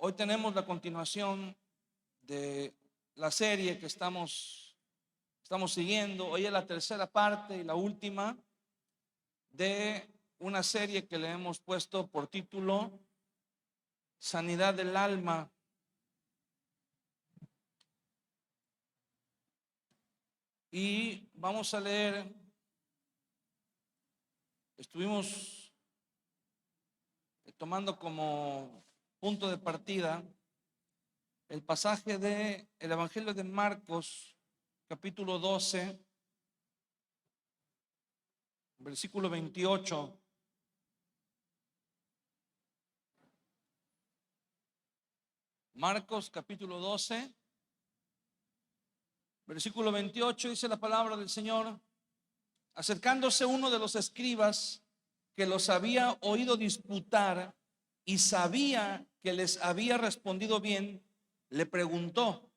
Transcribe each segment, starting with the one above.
Hoy tenemos la continuación de la serie que estamos siguiendo. Hoy es la tercera parte y la última de una serie que le hemos puesto por título Sanidad del Alma. Y vamos a leer, estuvimos tomando como punto de partida el pasaje de el Evangelio de Marcos, capítulo 12, versículo 28. Marcos, capítulo 12, versículo 28, dice la palabra del Señor: acercándose uno de los escribas que los había oído disputar y sabía que les había respondido bien, le preguntó: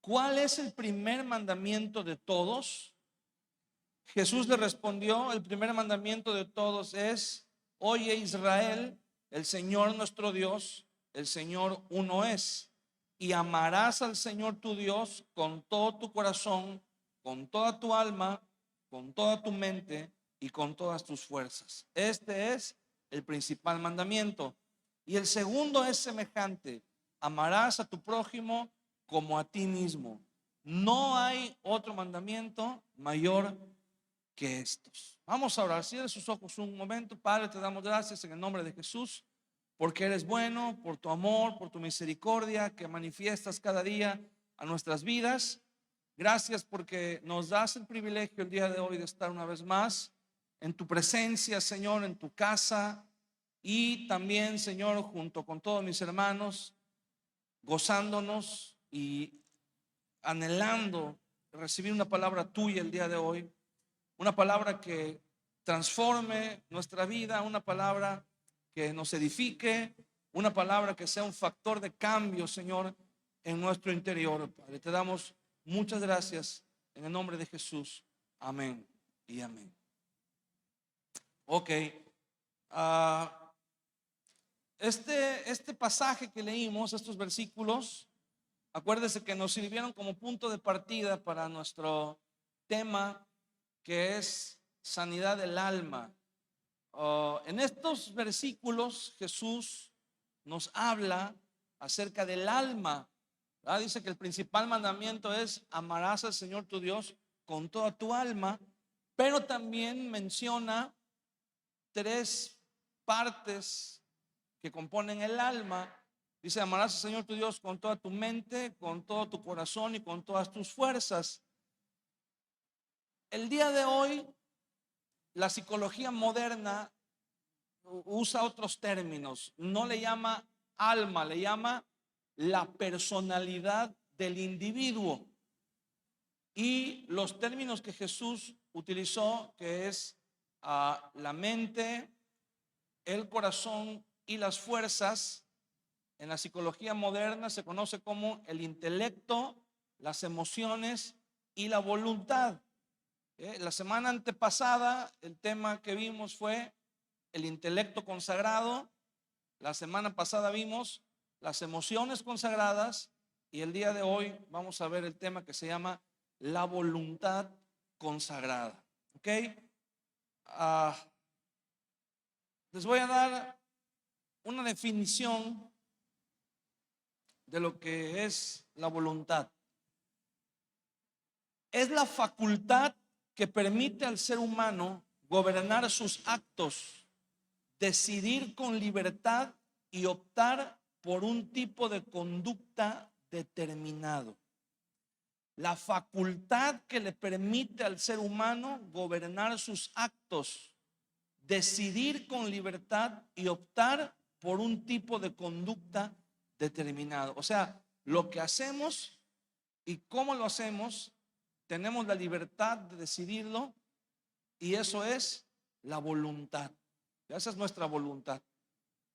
¿cuál es el primer mandamiento de todos? Jesús le respondió: el primer mandamiento de todos es: oye Israel, el Señor nuestro Dios, el Señor uno es, y amarás al Señor tu Dios con todo tu corazón, con toda tu alma, con toda tu mente y con todas tus fuerzas. Este es el principal mandamiento. Y el segundo es semejante: amarás a tu prójimo como a ti mismo. No hay otro mandamiento mayor que estos. Vamos a orar. Cierre sus ojos un momento. Padre, te damos gracias en el nombre de Jesús, porque eres bueno, por tu amor, por tu misericordia que manifiestas cada día a nuestras vidas. Gracias porque nos das el privilegio el día de hoy de estar una vez más en tu presencia, Señor, en tu casa, y también, Señor, junto con todos mis hermanos, gozándonos y anhelando recibir una palabra tuya el día de hoy. Una palabra que transforme nuestra vida, una palabra que nos edifique, una palabra que sea un factor de cambio, Señor, en nuestro interior. Padre, te damos muchas gracias en el nombre de Jesús. Amén y amén. Ok. Ah, este pasaje que leímos, estos versículos, acuérdese que nos sirvieron como punto de partida para nuestro tema, que es sanidad del alma. En estos versículos Jesús nos habla acerca del alma, ¿verdad? Dice que el principal mandamiento es: amarás al Señor tu Dios con toda tu alma, pero también menciona tres partes que componen el alma. Dice: amarás al Señor tu Dios con toda tu mente, con todo tu corazón y con todas tus fuerzas. El día de hoy la psicología moderna usa otros términos. No le llama alma, le llama la personalidad del individuo. Y los términos que Jesús utilizó, que es la mente, el corazón y las fuerzas, en la psicología moderna se conoce como el intelecto, las emociones y la voluntad. La semana antepasada el tema que vimos fue el intelecto consagrado. La semana pasada vimos las emociones consagradas, y el día de hoy vamos a ver el tema que se llama la voluntad consagrada. ¿Ok? Les voy a dar una definición de lo que es la voluntad. Es la facultad que permite al ser humano gobernar sus actos, decidir con libertad y optar por un tipo de conducta determinado. La facultad que le permite al ser humano gobernar sus actos, decidir con libertad y optar por un tipo de conducta determinado. O sea, lo que hacemos y cómo lo hacemos, tenemos la libertad de decidirlo, y eso es la voluntad. Esa es nuestra voluntad.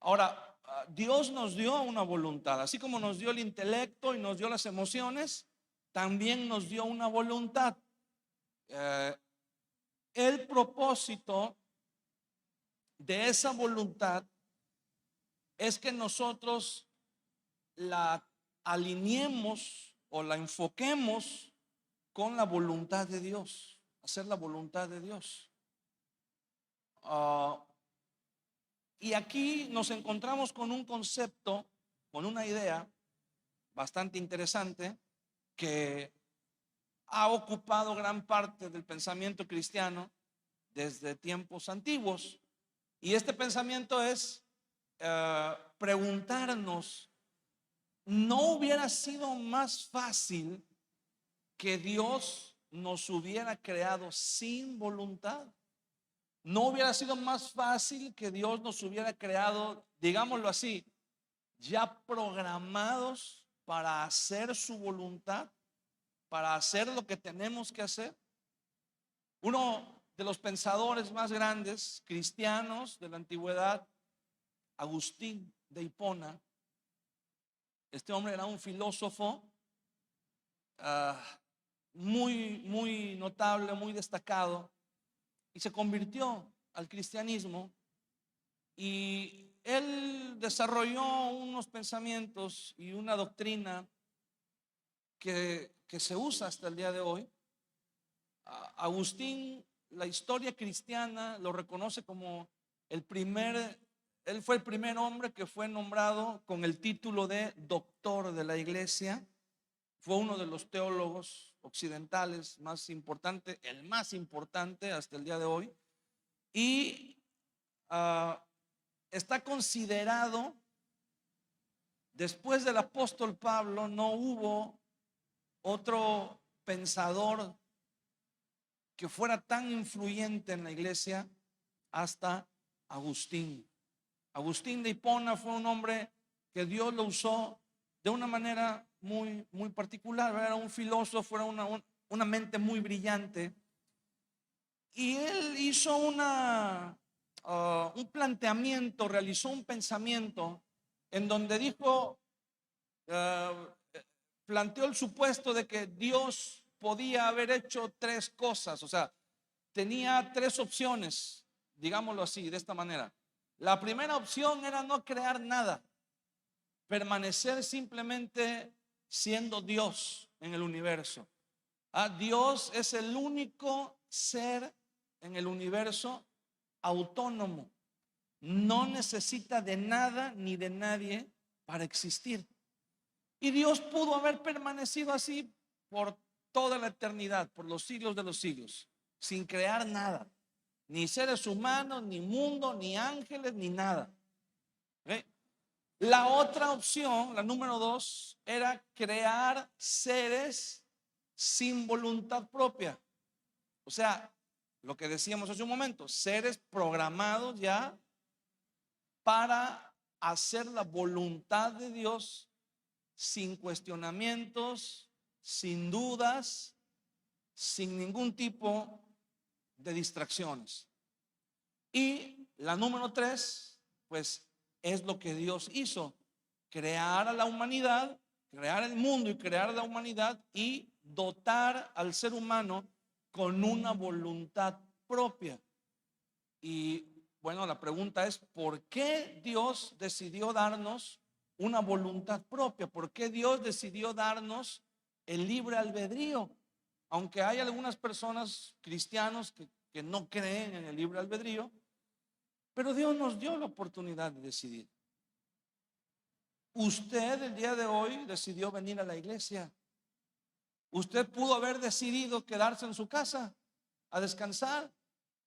Ahora, Dios nos dio una voluntad, así como nos dio el intelecto y nos dio las emociones, también nos dio una voluntad. El propósito de esa voluntad es que nosotros la alineemos o la enfoquemos con la voluntad de Dios, hacer la voluntad de Dios. Y aquí nos encontramos con un concepto, con una idea bastante interesante que ha ocupado gran parte del pensamiento cristiano desde tiempos antiguos. Y este pensamiento es preguntarnos, ¿no hubiera sido más fácil que Dios nos hubiera creado sin voluntad? ¿No hubiera sido más fácil que Dios nos hubiera creado, digámoslo así, ya programados para hacer su voluntad, para hacer lo que tenemos que hacer? Uno de los pensadores más grandes cristianos de la antigüedad, Agustín de Hipona, este hombre era un filósofo muy notable, muy destacado, y se convirtió al cristianismo, y él desarrolló unos pensamientos y una doctrina que se usa hasta el día de hoy. Agustín, la historia cristiana lo reconoce como él fue el primer hombre que fue nombrado con el título de doctor de la iglesia. Fue uno de los teólogos occidentales más importante, el más importante hasta el día de hoy. Y está considerado, después del apóstol Pablo, no hubo otro pensador que fuera tan influyente en la iglesia hasta Agustín. Agustín de Hipona fue un hombre que Dios lo usó de una manera muy particular. Era un filósofo, era una mente muy brillante, y él hizo un planteamiento, realizó un pensamiento en donde dijo, planteó el supuesto de que Dios podía haber hecho tres cosas. O sea, tenía tres opciones, digámoslo así, de esta manera. La primera opción era no crear nada, permanecer simplemente siendo Dios en el universo. Dios es el único ser en el universo autónomo, no necesita de nada ni de nadie para existir. Y Dios pudo haber permanecido así por toda la eternidad, por los siglos de los siglos, sin crear nada, ni seres humanos, ni mundo, ni ángeles, ni nada. ¿Okay? La otra opción, la número 2, era crear seres sin voluntad propia. O sea, lo que decíamos hace un momento, seres programados ya para hacer la voluntad de Dios, sin cuestionamientos, sin dudas, sin ningún tipo de distracciones. Y la número 3, pues es lo que Dios hizo: crear a la humanidad, crear el mundo y crear a la humanidad, y dotar al ser humano con una voluntad propia. Y bueno, la pregunta es, ¿por qué Dios decidió darnos una voluntad propia? ¿Por qué Dios decidió darnos el libre albedrío? Aunque hay algunas personas cristianos que no creen en el libre albedrío, pero Dios nos dio la oportunidad de decidir. Usted el día de hoy decidió venir a la iglesia. Usted pudo haber decidido quedarse en su casa a descansar.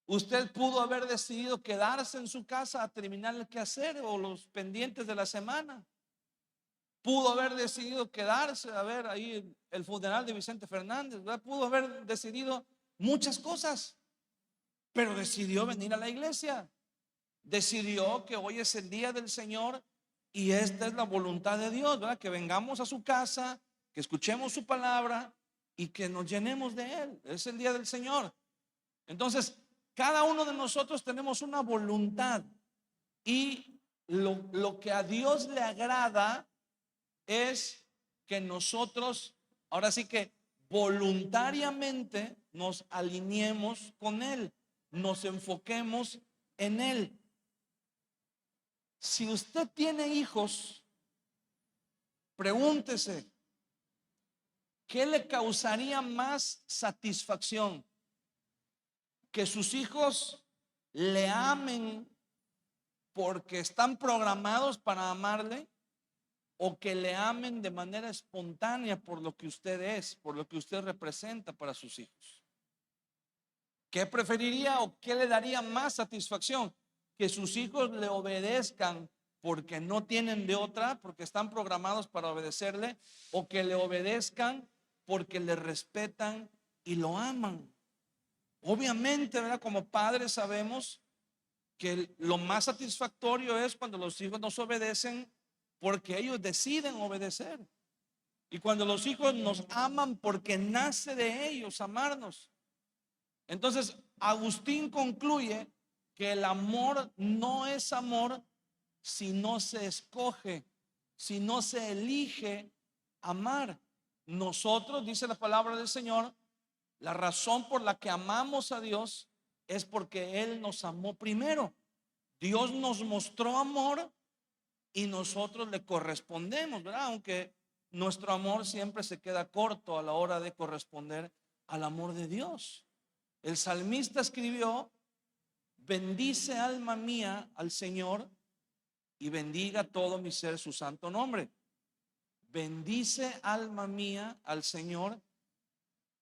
Usted pudo haber decidido quedarse en su casa a terminar el quehacer o los pendientes de la semana. Pudo haber decidido quedarse a ver ahí el funeral de Vicente Fernández, ¿verdad? Pudo haber decidido muchas cosas, pero decidió venir a la iglesia. Decidió que hoy es el día del Señor y esta es la voluntad de Dios, ¿verdad? Que vengamos a su casa, que escuchemos su palabra y que nos llenemos de Él. Es el día del Señor. Entonces, cada uno de nosotros tenemos una voluntad, y lo que a Dios le agrada es que nosotros, ahora sí que voluntariamente, nos alineemos con Él, nos enfoquemos en Él. Si usted tiene hijos, Pregúntese, ¿qué le causaría más satisfacción? ¿Que sus hijos le amen porque están programados para amarle? ¿O que le amen de manera espontánea por lo que usted es, por lo que usted representa para sus hijos? ¿Qué preferiría o qué le daría más satisfacción? ¿Que sus hijos le obedezcan porque no tienen de otra, porque están programados para obedecerle? ¿O que le obedezcan porque le respetan y lo aman? Obviamente, ¿verdad? Como padres sabemos que lo más satisfactorio es cuando los hijos nos obedecen porque ellos deciden obedecer. Y cuando los hijos nos aman porque nace de ellos amarnos. Entonces, Agustín concluye que el amor no es amor si no se escoge, si no se elige amar. Nosotros, dice la palabra del Señor, la razón por la que amamos a Dios es porque Él nos amó primero. Dios nos mostró amor y nosotros le correspondemos, ¿verdad? Aunque nuestro amor siempre se queda corto a la hora de corresponder al amor de Dios. El salmista escribió: bendice alma mía al Señor y bendiga todo mi ser su santo nombre. Bendice alma mía al Señor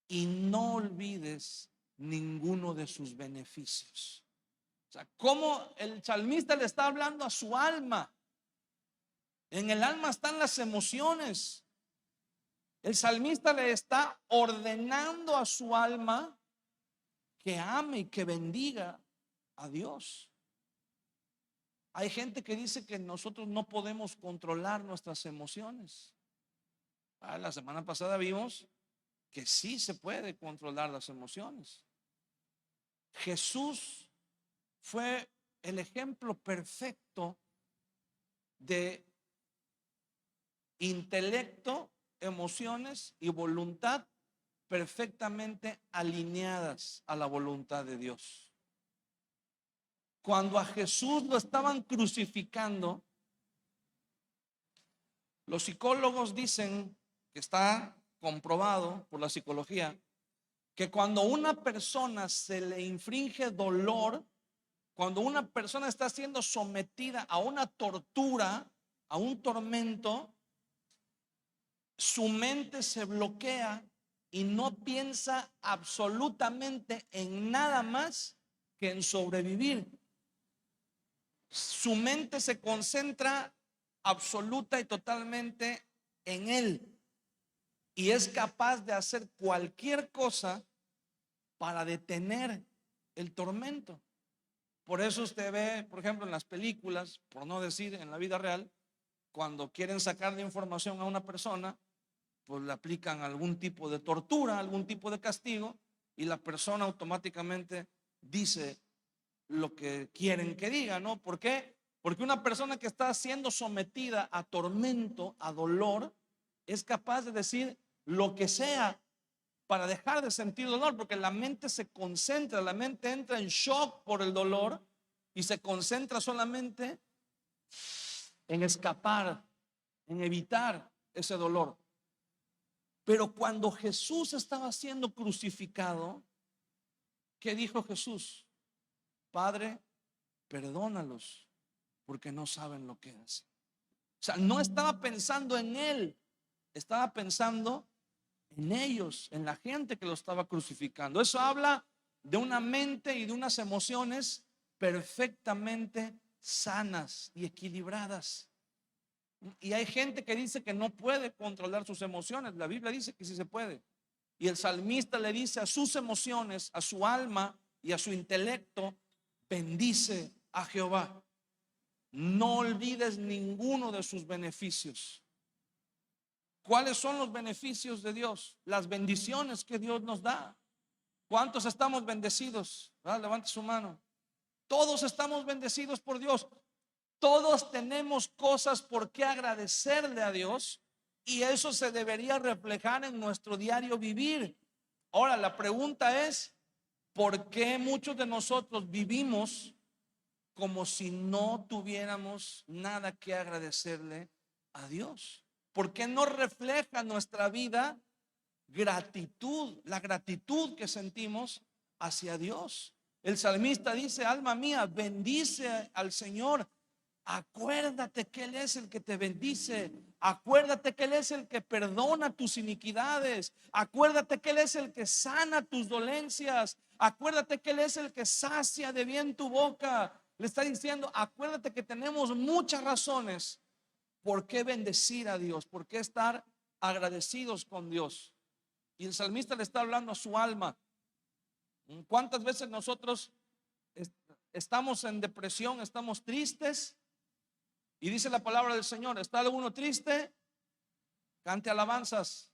y no olvides ninguno de sus beneficios. O sea, como el salmista le está hablando a su alma. En el alma están las emociones. El salmista le está ordenando a su alma que ame y que bendiga a Dios. Hay gente que dice que nosotros no podemos controlar nuestras emociones. La semana pasada vimos que sí se puede controlar las emociones. Jesús fue el ejemplo perfecto de intelecto, emociones y voluntad perfectamente alineadas a la voluntad de Dios. Cuando a Jesús lo estaban crucificando, los psicólogos dicen, que está comprobado por la psicología, que cuando una persona se le infringe dolor, cuando una persona está siendo sometida a una tortura, a un tormento, su mente se bloquea y no piensa absolutamente en nada más que en sobrevivir. Su mente se concentra absoluta y totalmente en él y es capaz de hacer cualquier cosa para detener el tormento. Por eso usted ve, por ejemplo, en las películas, por no decir en la vida real, cuando quieren sacarle información a una persona, pues le aplican algún tipo de tortura, algún tipo de castigo, y la persona automáticamente dice lo que quieren que diga, ¿no? ¿Por qué? Porque una persona que está siendo sometida a tormento, a dolor, es capaz de decir lo que sea para dejar de sentir dolor, porque la mente se concentra, la mente entra en shock por el dolor y se concentra solamente en escapar, en evitar ese dolor. Pero cuando Jesús estaba siendo crucificado, ¿qué dijo Jesús? Padre, perdónalos porque no saben lo que hacen. O sea, no estaba pensando en él, estaba pensando en ellos, en la gente que lo estaba crucificando. Eso habla de una mente y de unas emociones perfectamente sanas y equilibradas. Y hay gente que dice que no puede controlar sus emociones. La Biblia dice que sí se puede. Y el salmista le dice a sus emociones, a su alma y a su intelecto: bendice a Jehová. No olvides ninguno de sus beneficios. ¿Cuáles son los beneficios de Dios? Las bendiciones que Dios nos da. ¿Cuántos estamos bendecidos? Levante su mano. Todos estamos bendecidos por Dios. Todos tenemos cosas por qué agradecerle a Dios y eso se debería reflejar en nuestro diario vivir. Ahora, la pregunta es: ¿por qué muchos de nosotros vivimos como si no tuviéramos nada que agradecerle a Dios? ¿Por qué no refleja nuestra vida gratitud, la gratitud que sentimos hacia Dios? El salmista dice: alma mía, bendice al Señor. Acuérdate que Él es el que te bendice. Acuérdate que Él es el que perdona tus iniquidades. Acuérdate que Él es el que sana tus dolencias. Acuérdate que Él es el que sacia de bien tu boca. Le está diciendo: acuérdate que tenemos muchas razones por qué bendecir a Dios, por qué estar agradecidos con Dios. Y el salmista le está hablando a su alma. ¿Cuántas veces nosotros estamos en depresión, estamos tristes? Y dice la palabra del Señor: ¿está alguno triste? Cante alabanzas.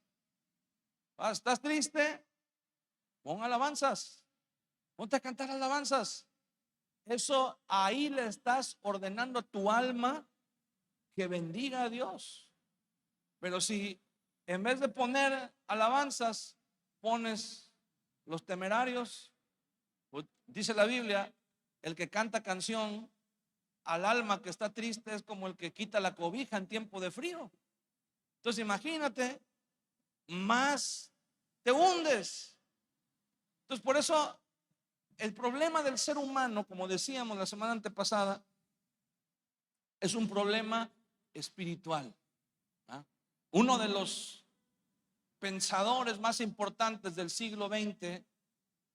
¿Estás triste? Pon alabanzas. Ponte a cantar alabanzas. Eso, ahí le estás ordenando a tu alma que bendiga a Dios. Pero si en vez de poner alabanzas pones Los Temerarios, pues dice la Biblia: el que canta canción al alma que está triste es como el que quita la cobija en tiempo de frío. Entonces imagínate, más te hundes. Entonces por eso el problema del ser humano, como decíamos la semana antepasada, es un problema espiritual. Uno de los pensadores más importantes del siglo XX,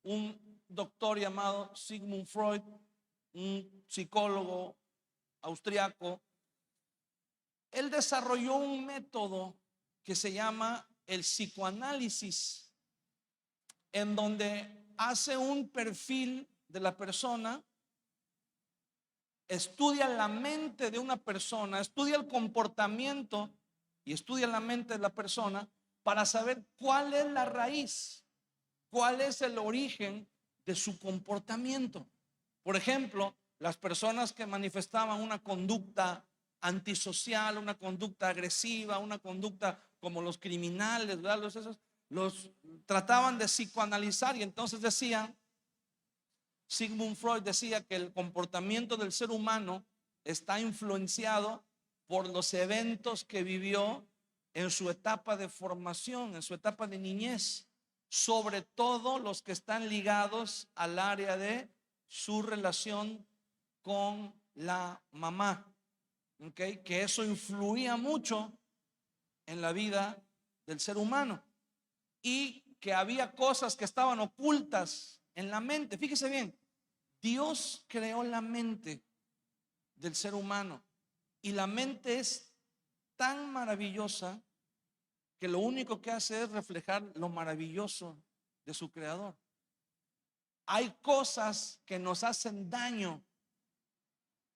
un doctor llamado Sigmund Freud, un psicólogo austriaco, él desarrolló un método que se llama el psicoanálisis, en donde hace un perfil de la persona, estudia la mente de una persona, estudia el comportamiento y estudia la mente de la persona para saber cuál es la raíz, cuál es el origen de su comportamiento. Por ejemplo, las personas que manifestaban una conducta antisocial, una conducta agresiva, una conducta como los criminales, ¿verdad? Los trataban de psicoanalizar, y entonces decían, Sigmund Freud decía que el comportamiento del ser humano está influenciado por los eventos que vivió en su etapa de formación, en su etapa de niñez, sobre todo los que están ligados al área de su relación con la mamá, ¿okay? Que eso influía mucho en la vida del ser humano, y que había cosas que estaban ocultas en la mente. Fíjese bien, Dios creó la mente del ser humano, y la mente es tan maravillosa que lo único que hace es reflejar lo maravilloso de su creador. Hay cosas que nos hacen daño,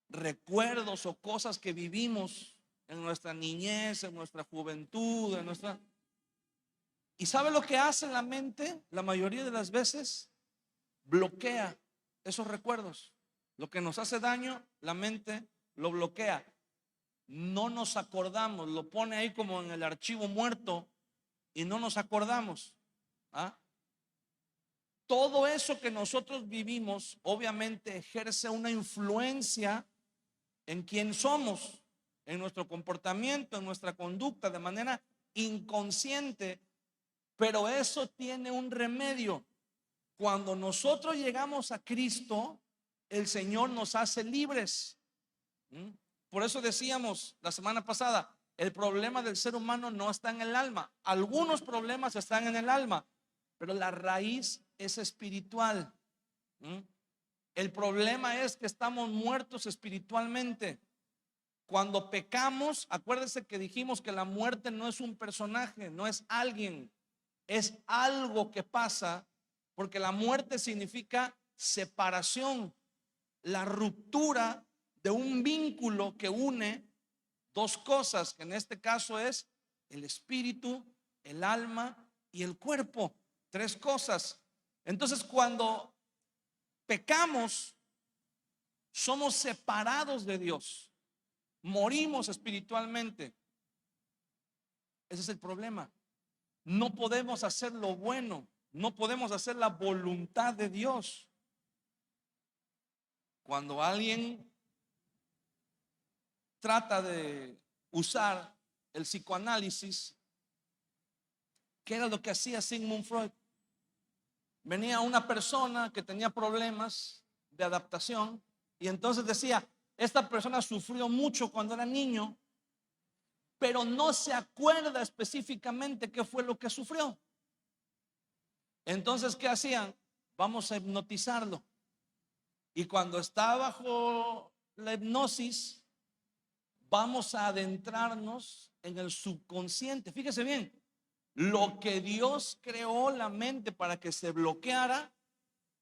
recuerdos o cosas que vivimos en nuestra niñez, en nuestra juventud, ¿Y sabe lo que hace la mente? La mayoría de las veces bloquea esos recuerdos. Lo que nos hace daño, la mente lo bloquea. No nos acordamos, lo pone ahí como en el archivo muerto y no nos acordamos. Todo eso que nosotros vivimos obviamente ejerce una influencia en quién somos, en nuestro comportamiento, en nuestra conducta, de manera inconsciente. Pero eso tiene un remedio. Cuando nosotros llegamos a Cristo, el Señor nos hace libres. Por eso decíamos la semana pasada, el problema del ser humano no está en el alma. Algunos problemas están en el alma, pero la raíz es espiritual. El problema es que estamos muertos espiritualmente. Cuando pecamos, acuérdense que dijimos que la muerte no es un personaje, no es alguien, es algo que pasa, porque la muerte significa separación, la ruptura de un vínculo que une dos cosas, que en este caso es el espíritu, el alma y el cuerpo. Tres cosas. Entonces, cuando pecamos, somos separados de Dios, morimos espiritualmente. Ese es el problema. No podemos hacer lo bueno, no podemos hacer la voluntad de Dios. Cuando alguien trata de usar el psicoanálisis, ¿qué era lo que hacía Sigmund Freud? Venía una persona que tenía problemas de adaptación y entonces decía, esta persona sufrió mucho cuando era niño, pero no se acuerda específicamente qué fue lo que sufrió. Entonces, ¿qué hacían? Vamos a hipnotizarlo. Y cuando está bajo la hipnosis, vamos a adentrarnos en el subconsciente. Fíjese bien, lo que Dios creó la mente para que se bloqueara,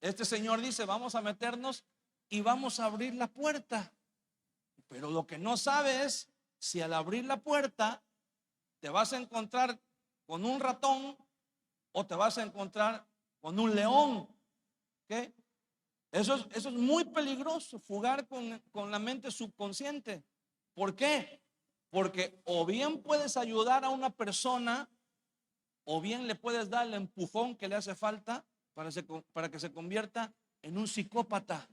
este señor dice, vamos a meternos y vamos a abrir la puerta. Pero lo que no sabe es si al abrir la puerta te vas a encontrar con un ratón o te vas a encontrar con un león. ¿Okay? Eso es muy peligroso, jugar con la mente subconsciente. ¿Por qué? Porque o bien puedes ayudar a una persona o bien le puedes dar el empujón que le hace falta para que se convierta en un psicópata,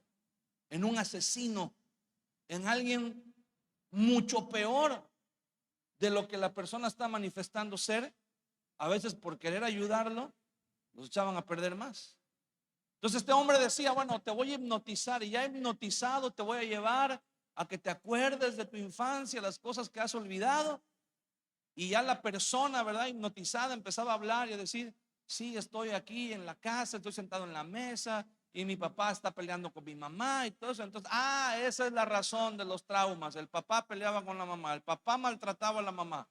en un asesino, en alguien mucho peor de lo que la persona está manifestando ser. A veces por querer ayudarlo los echaban a perder más. Entonces este hombre decía, bueno, te voy a hipnotizar y ya hipnotizado te voy a llevar a que te acuerdes de tu infancia, las cosas que has olvidado. Y ya la persona, ¿verdad?, hipnotizada empezaba a hablar y a decir, sí, estoy aquí en la casa, estoy sentado en la mesa y mi papá está peleando con mi mamá y todo eso. Entonces, esa es la razón de los traumas. El papá peleaba con la mamá, el papá maltrataba a la mamá.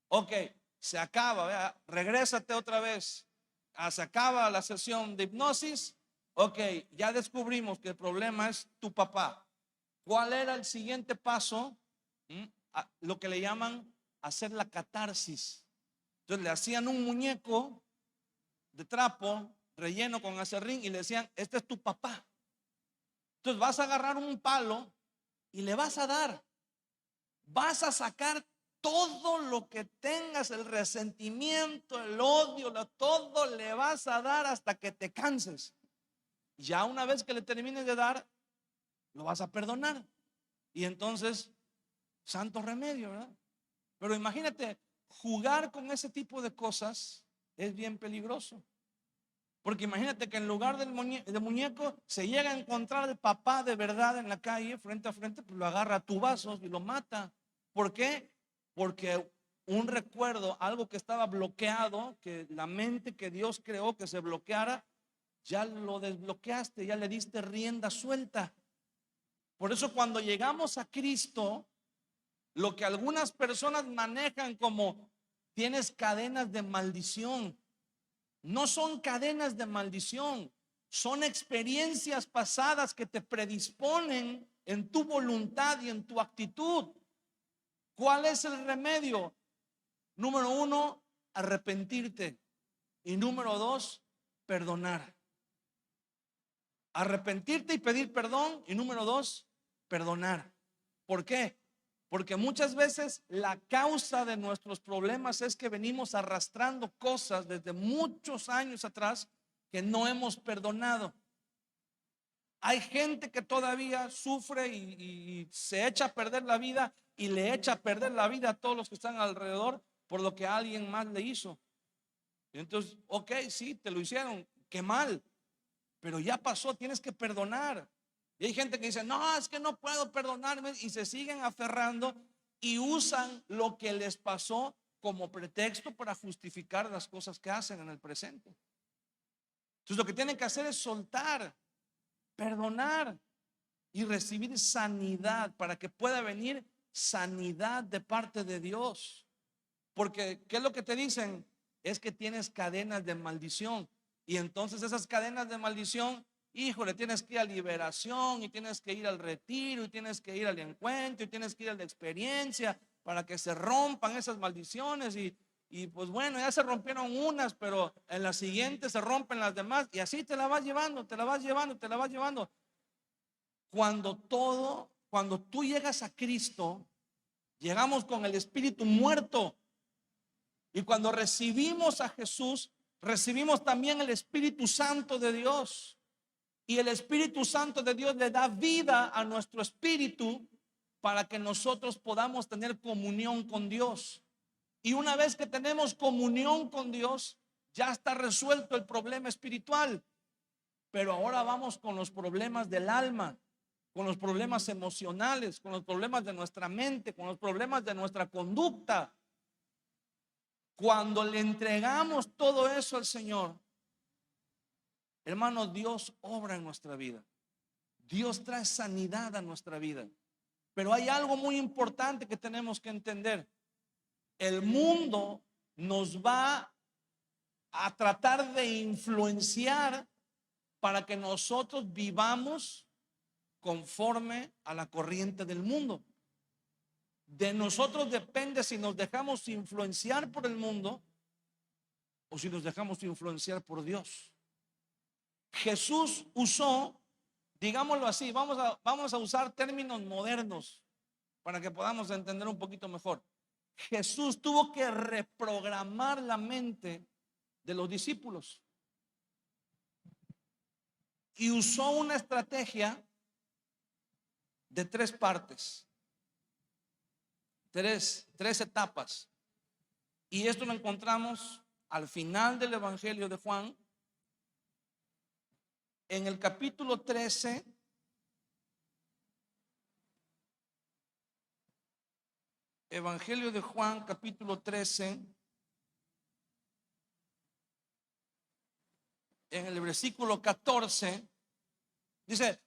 Ok, se acaba, ¿verdad? Regrésate otra vez. Se acaba la sesión de hipnosis. Ok, ya descubrimos que el problema es tu papá. ¿Cuál era el siguiente paso? Lo que le llaman hacer la catarsis. Entonces le hacían un muñeco de trapo relleno con acerrín y le decían, este es tu papá. Entonces vas a agarrar un palo y le vas a dar. Vas a sacar todo lo que tengas, el resentimiento, el odio, todo le vas a dar hasta que te canses. Ya una vez que le termines de dar, lo vas a perdonar. Y entonces, santo remedio, ¿verdad? Pero imagínate, jugar con ese tipo de cosas es bien peligroso. Porque imagínate que en lugar del muñeco se llega a encontrar el papá de verdad en la calle, frente a frente, pues lo agarra a tubazos y lo mata. ¿Por qué? Porque un recuerdo, algo que estaba bloqueado, que la mente que Dios creó que se bloqueara, ya lo desbloqueaste, ya le diste rienda suelta. Por eso cuando llegamos a Cristo, lo que algunas personas manejan como tienes cadenas de maldición, no son cadenas de maldición, son experiencias pasadas que te predisponen en tu voluntad y en tu actitud. ¿Cuál es el remedio? Número 1, arrepentirte. Y número 2, perdonar. Arrepentirte y pedir perdón. Y número 2, perdonar. ¿Por qué? Porque muchas veces la causa de nuestros problemas es que venimos arrastrando cosas desde muchos años atrás que no hemos perdonado. Hay gente que todavía sufre y se echa a perder la vida y le echa a perder la vida a todos los que están alrededor por lo que alguien más le hizo. Y entonces, ok, sí, te lo hicieron, qué mal, pero ya pasó, tienes que perdonar. Y hay gente que dice, no, es que no puedo perdonarme, y se siguen aferrando y usan lo que les pasó como pretexto para justificar las cosas que hacen en el presente. Entonces lo que tienen que hacer es soltar, perdonar y recibir sanidad para que pueda venir sanidad de parte de Dios. Porque ¿qué es lo que te dicen? Es que tienes cadenas de maldición. Y entonces esas cadenas de maldición, híjole, tienes que ir a liberación y tienes que ir al retiro y tienes que ir al encuentro y tienes que ir a la experiencia para que se rompan esas maldiciones. Y pues bueno, ya se rompieron unas, pero en las siguientes se rompen las demás. Y así te la vas llevando, te la vas llevando, te la vas llevando. Cuando tú llegas a Cristo, llegamos con el espíritu muerto. Y cuando recibimos a Jesús, recibimos también el Espíritu Santo de Dios. Y el Espíritu Santo de Dios le da vida a nuestro espíritu para que nosotros podamos tener comunión con Dios. Y una vez que tenemos comunión con Dios, ya está resuelto el problema espiritual. Pero ahora vamos con los problemas del alma, con los problemas emocionales, con los problemas de nuestra mente, con los problemas de nuestra conducta. Cuando le entregamos todo eso al Señor, hermano, Dios obra en nuestra vida. Dios trae sanidad a nuestra vida. Pero hay algo muy importante que tenemos que entender. El mundo nos va a tratar de influenciar para que nosotros vivamos conforme a la corriente del mundo. De nosotros depende si nos dejamos influenciar por el mundo o si nos dejamos influenciar por Dios. Jesús usó, digámoslo así, vamos a usar términos modernos para que podamos entender un poquito mejor. Jesús tuvo que reprogramar la mente de los discípulos y usó una estrategia de tres partes, tres etapas. Y esto lo encontramos al final del Evangelio de Juan, en el capítulo 13. Evangelio de Juan, capítulo 13, en el versículo 14, dice: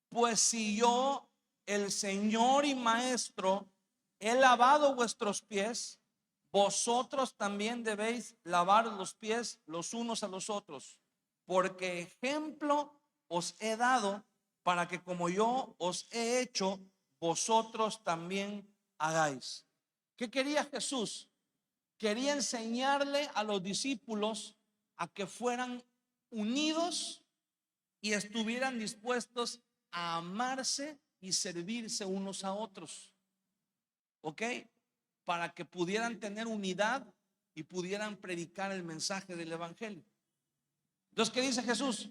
pues si yo, el Señor y Maestro, he lavado vuestros pies, vosotros también debéis lavar los pies los unos a los otros, porque ejemplo os he dado para que como yo os he hecho, vosotros también hagáis. ¿Qué quería Jesús? Quería enseñarle a los discípulos a que fueran unidos y estuvieran dispuestos a amarse y servirse unos a otros. ¿Ok? Para que pudieran tener unidad y pudieran predicar el mensaje del evangelio. Entonces, ¿qué dice Jesús?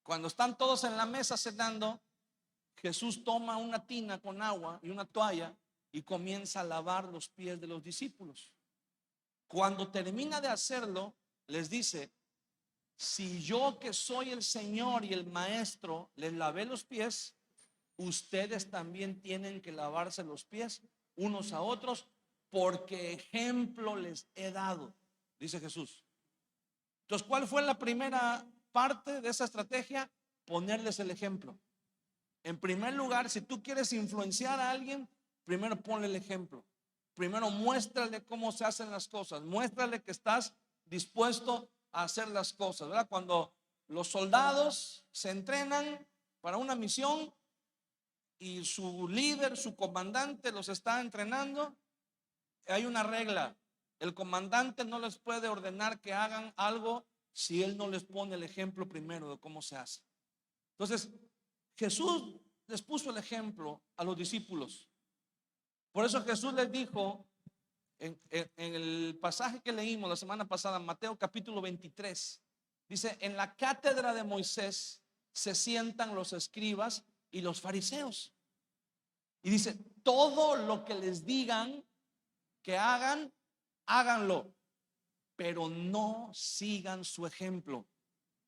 Cuando están todos en la mesa cenando, Jesús toma una tina con agua y una toalla y comienza a lavar los pies de los discípulos. Cuando termina de hacerlo, les dice: si yo, que soy el Señor y el Maestro, les lavé los pies, ustedes también tienen que lavarse los pies unos a otros, porque ejemplo les he dado, dice Jesús. Entonces, ¿cuál fue la primera parte de esa estrategia? Ponerles el ejemplo. En primer lugar, si tú quieres influenciar a alguien, primero ponle el ejemplo. Primero muéstrale cómo se hacen las cosas. Muéstrale que estás dispuesto a hacer las cosas, ¿verdad? Cuando los soldados se entrenan para una misión y su líder, su comandante los está entrenando, hay una regla: el comandante no les puede ordenar que hagan algo si él no les pone el ejemplo primero de cómo se hace. Entonces, Jesús les puso el ejemplo a los discípulos. Por eso Jesús les dijo en el pasaje que leímos la semana pasada, Mateo capítulo 23, dice: en la cátedra de Moisés se sientan los escribas y los fariseos. Y dice: todo lo que les digan que hagan, háganlo, pero no sigan su ejemplo,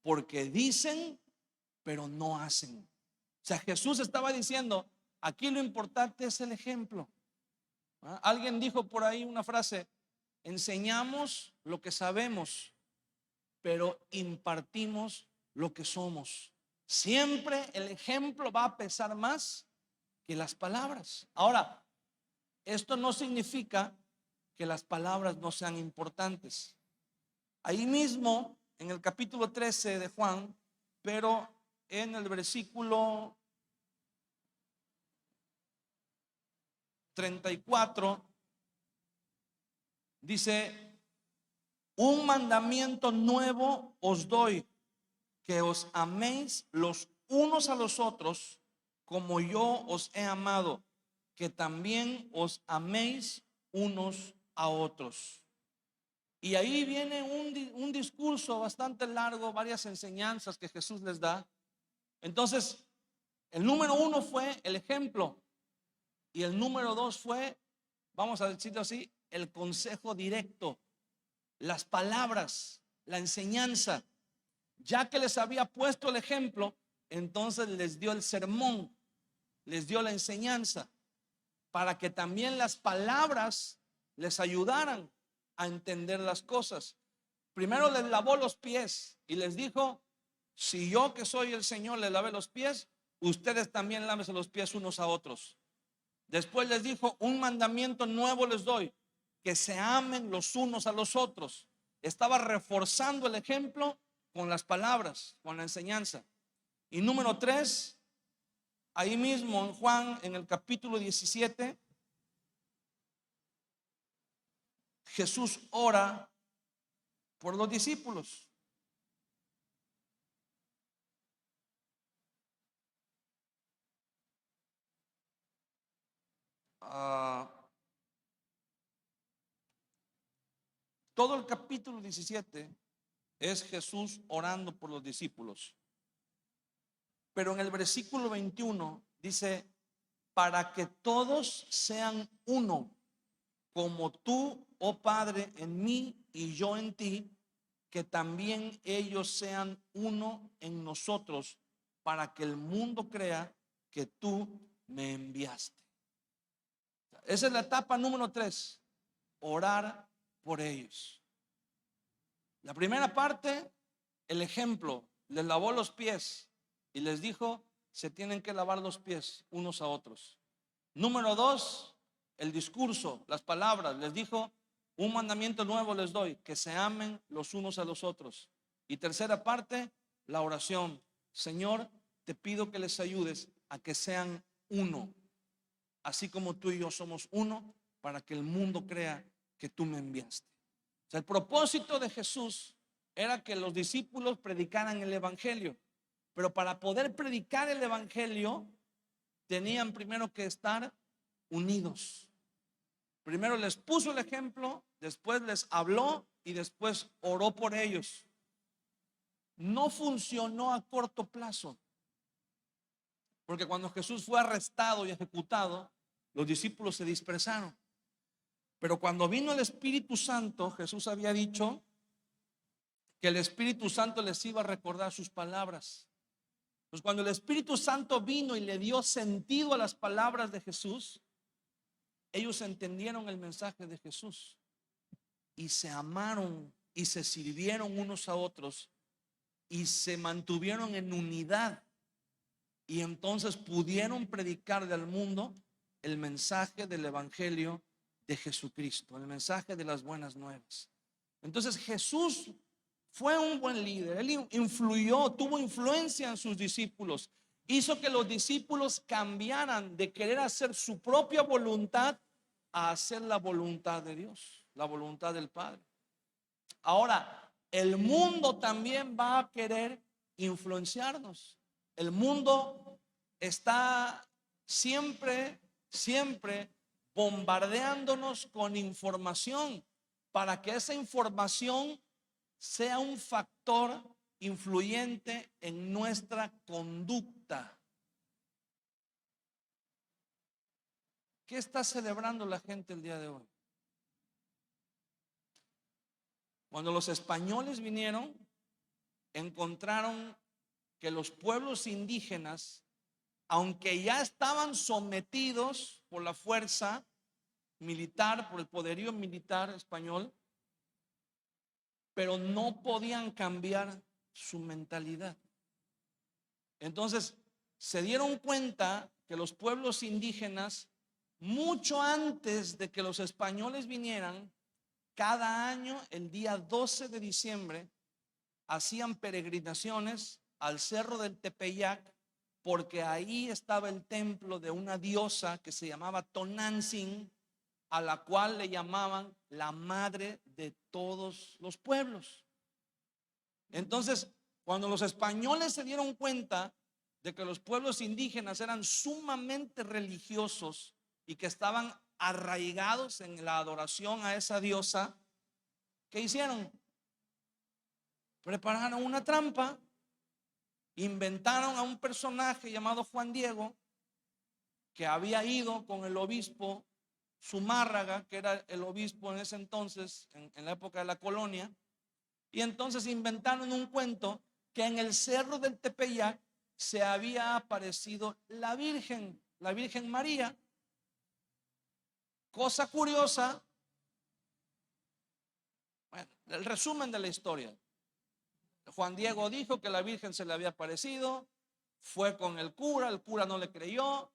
porque dicen, pero no hacen. O sea, Jesús estaba diciendo: aquí lo importante es el ejemplo. Alguien dijo por ahí una frase: enseñamos lo que sabemos, pero impartimos lo que somos. Siempre el ejemplo va a pesar más que las palabras. Ahora, esto no significa que las palabras no sean importantes. Ahí mismo, en el capítulo 13 de Juan, pero en el versículo 34, dice: un mandamiento nuevo os doy, que os améis los unos a los otros como yo os he amado, que también os améis unos a otros. Y ahí viene un discurso bastante largo, varias enseñanzas que Jesús les da. Entonces, el número uno fue el ejemplo, y el número dos fue, vamos a decirlo así, el consejo directo, las palabras, la enseñanza. Ya que les había puesto el ejemplo, entonces les dio el sermón, les dio la enseñanza, para que también las palabras les ayudaran a entender las cosas. Primero les lavó los pies y les dijo: si yo, que soy el Señor, les lavé los pies, ustedes también lávense los pies unos a otros. Después les dijo: un mandamiento nuevo les doy, que se amen los unos a los otros. Estaba reforzando el ejemplo con las palabras, con la enseñanza. Y número 3, ahí mismo en Juan, en el capítulo 17, Jesús ora por los discípulos. Todo el capítulo 17 es Jesús orando por los discípulos. Pero en el versículo 21 dice: para que todos sean uno, como tú, oh Padre, en mí y yo en ti, que también ellos sean uno en nosotros, para que el mundo crea que tú me enviaste. Esa es la etapa número 3, orar por ellos. La primera parte, el ejemplo, les lavó los pies y les dijo: se tienen que lavar los pies unos a otros. Número 2, el discurso, las palabras, les dijo: un mandamiento nuevo les doy, que se amen los unos a los otros. Y tercera parte, la oración: Señor, te pido que les ayudes a que sean uno, así como tú y yo somos uno, para que el mundo crea que tú me enviaste. O sea, el propósito de Jesús era que los discípulos predicaran el evangelio, pero para poder predicar el evangelio tenían primero que estar unidos. Primero les puso el ejemplo, después les habló y después oró por ellos. No funcionó a corto plazo, porque cuando Jesús fue arrestado y ejecutado, los discípulos se dispersaron. Pero cuando vino el Espíritu Santo, Jesús había dicho que el Espíritu Santo les iba a recordar sus palabras. Pues cuando el Espíritu Santo vino y le dio sentido a las palabras de Jesús, ellos entendieron el mensaje de Jesús y se amaron y se sirvieron unos a otros y se mantuvieron en unidad, y entonces pudieron predicarle al mundo el mensaje del evangelio de Jesucristo, el mensaje de las buenas nuevas. Entonces Jesús fue un buen líder. Él influyó, tuvo influencia en sus discípulos, hizo que los discípulos cambiaran de querer hacer su propia voluntad a hacer la voluntad de Dios, la voluntad del Padre. Ahora, el mundo también va a querer influenciarnos. El mundo está siempre bombardeándonos con información, para que esa información sea un factor influyente en nuestra conducta. ¿Qué está celebrando la gente el día de hoy? Cuando los españoles vinieron, encontraron que los pueblos indígenas, aunque ya estaban sometidos por la fuerza militar, por el poderío militar español, pero no podían cambiar su mentalidad. Entonces se dieron cuenta que los pueblos indígenas, mucho antes de que los españoles vinieran, cada año, el día 12 de diciembre, hacían peregrinaciones al cerro del Tepeyac, porque ahí estaba el templo de una diosa que se llamaba Tonantzin, a la cual le llamaban la madre de todos los pueblos. Entonces, cuando los españoles se dieron cuenta de que los pueblos indígenas eran sumamente religiosos y que estaban arraigados en la adoración a esa diosa, ¿qué hicieron? Prepararon una trampa, inventaron a un personaje llamado Juan Diego, que había ido con el obispo Zumárraga, que era el obispo en ese entonces, en la época de la colonia, y entonces inventaron un cuento que en el cerro del Tepeyac se había aparecido la Virgen María. Cosa curiosa, bueno, el resumen de la historia. Juan Diego dijo que la Virgen se le había aparecido, fue con el cura no le creyó,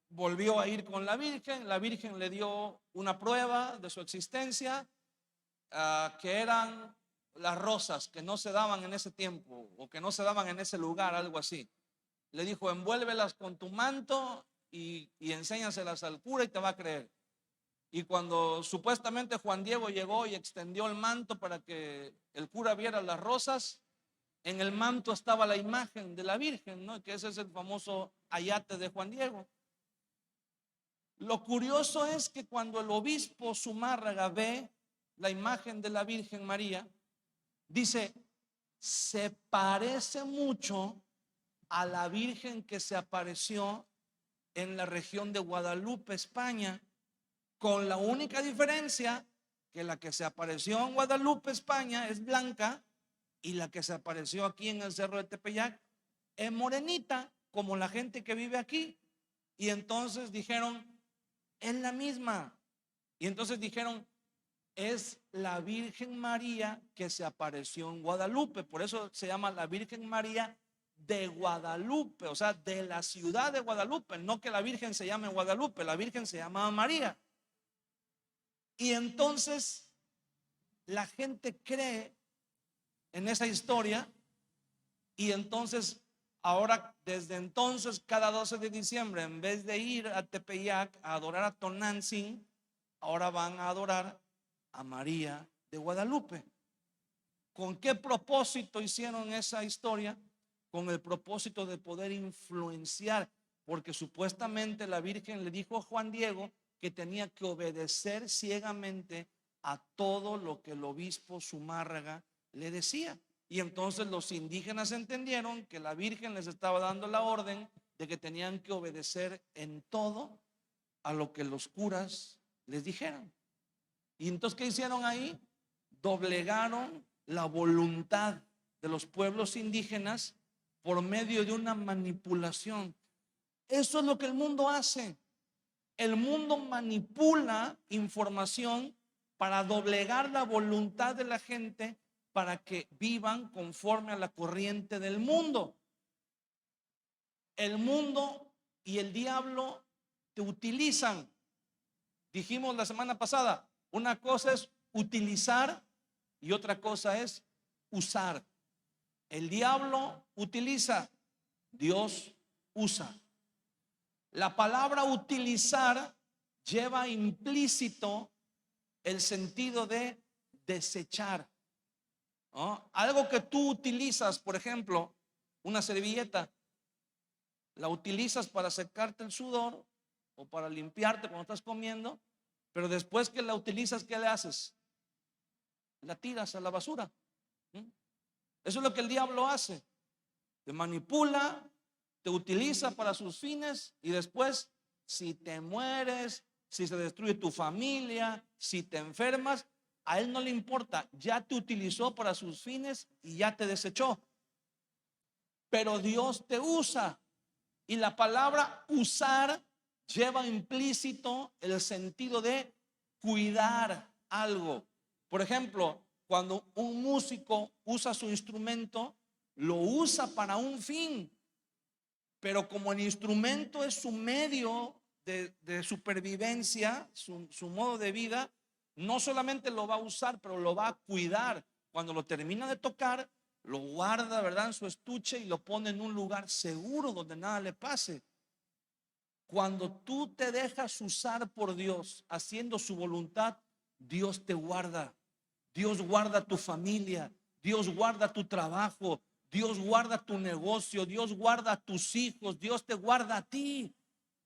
volvió a ir con la Virgen le dio una prueba de su existencia, que eran las rosas que no se daban en ese tiempo o que no se daban en ese lugar, algo así. Le dijo, envuélvelas con tu manto y enséñaselas al cura y te va a creer. Y cuando supuestamente Juan Diego llegó y extendió el manto para que el cura viera las rosas, en el manto estaba la imagen de la Virgen, ¿no? Que ese es el famoso ayate de Juan Diego. Lo curioso es que cuando el obispo Zumárraga ve la imagen de la Virgen María, dice, se parece mucho a la Virgen que se apareció en la región de Guadalupe, España, con la única diferencia que la que se apareció en Guadalupe, España, es blanca y la que se apareció aquí en el Cerro de Tepeyac es morenita, como la gente que vive aquí. Y entonces dijeron, es la misma. Y entonces dijeron, es la Virgen María que se apareció en Guadalupe. Por eso se llama la Virgen María de Guadalupe, o sea, de la ciudad de Guadalupe. No que la Virgen se llame Guadalupe, la Virgen se llama María. Y entonces la gente cree en esa historia y entonces ahora, desde entonces, cada 12 de diciembre, en vez de ir a Tepeyac a adorar a Tonantzin, ahora van a adorar a María de Guadalupe. ¿Con qué propósito hicieron esa historia? Con el propósito de poder influenciar, porque supuestamente la Virgen le dijo a Juan Diego que tenía que obedecer ciegamente a todo lo que el obispo Zumárraga le decía. Y entonces los indígenas entendieron que la Virgen les estaba dando la orden de que tenían que obedecer en todo a lo que los curas les dijeran. Y entonces, ¿qué hicieron ahí? Doblegaron la voluntad de los pueblos indígenas por medio de una manipulación. Eso es lo que el mundo hace. El mundo manipula información para doblegar la voluntad de la gente para que vivan conforme a la corriente del mundo. El mundo y el diablo te utilizan. Dijimos la semana pasada, una cosa es utilizar y otra cosa es usar. El diablo utiliza, Dios usa. La palabra utilizar lleva implícito el sentido de desechar, ¿no? Algo que tú utilizas, por ejemplo, una servilleta, la utilizas para secarte el sudor o para limpiarte cuando estás comiendo, pero después que la utilizas, ¿qué le haces? La tiras a la basura. Eso es lo que el diablo hace. Te manipula, te utiliza para sus fines y después, si te mueres, si se destruye tu familia, si te enfermas, a él no le importa. Ya te utilizó para sus fines y ya te desechó. Pero Dios te usa. Y la palabra usar lleva implícito el sentido de cuidar algo. Por ejemplo, cuando un músico usa su instrumento, lo usa para un fin, pero como el instrumento es su medio de supervivencia, su modo de vida, no solamente lo va a usar, pero lo va a cuidar. Cuando lo termina de tocar, lo guarda, ¿verdad?, en su estuche y lo pone en un lugar seguro donde nada le pase. Cuando tú te dejas usar por Dios haciendo su voluntad, Dios te guarda. Dios guarda tu familia, Dios guarda tu trabajo, Dios guarda tu negocio, Dios guarda a tus hijos, Dios te guarda a ti.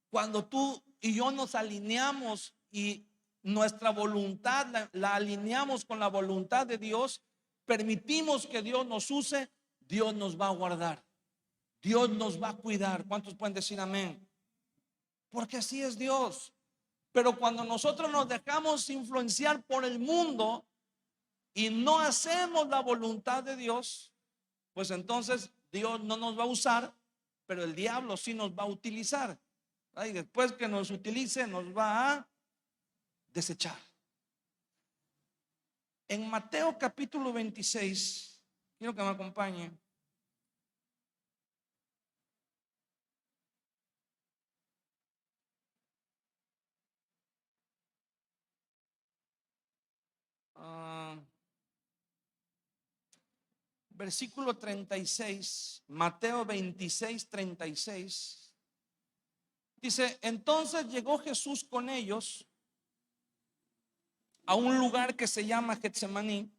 Cuando tú y yo nos alineamos y nuestra voluntad la alineamos con la voluntad de Dios, permitimos que Dios nos use, Dios nos va a guardar, Dios nos va a cuidar. ¿Cuántos pueden decir amén? Porque así es Dios. Pero cuando nosotros nos dejamos influenciar por el mundo y no hacemos la voluntad de Dios, pues entonces Dios no nos va a usar, pero el diablo sí nos va a utilizar. Y después que nos utilice, nos va a desechar. En Mateo capítulo 26, quiero que me acompañe. Versículo 36, Mateo 26, 36. Dice, entonces llegó Jesús con ellos a un lugar que se llama Getsemaní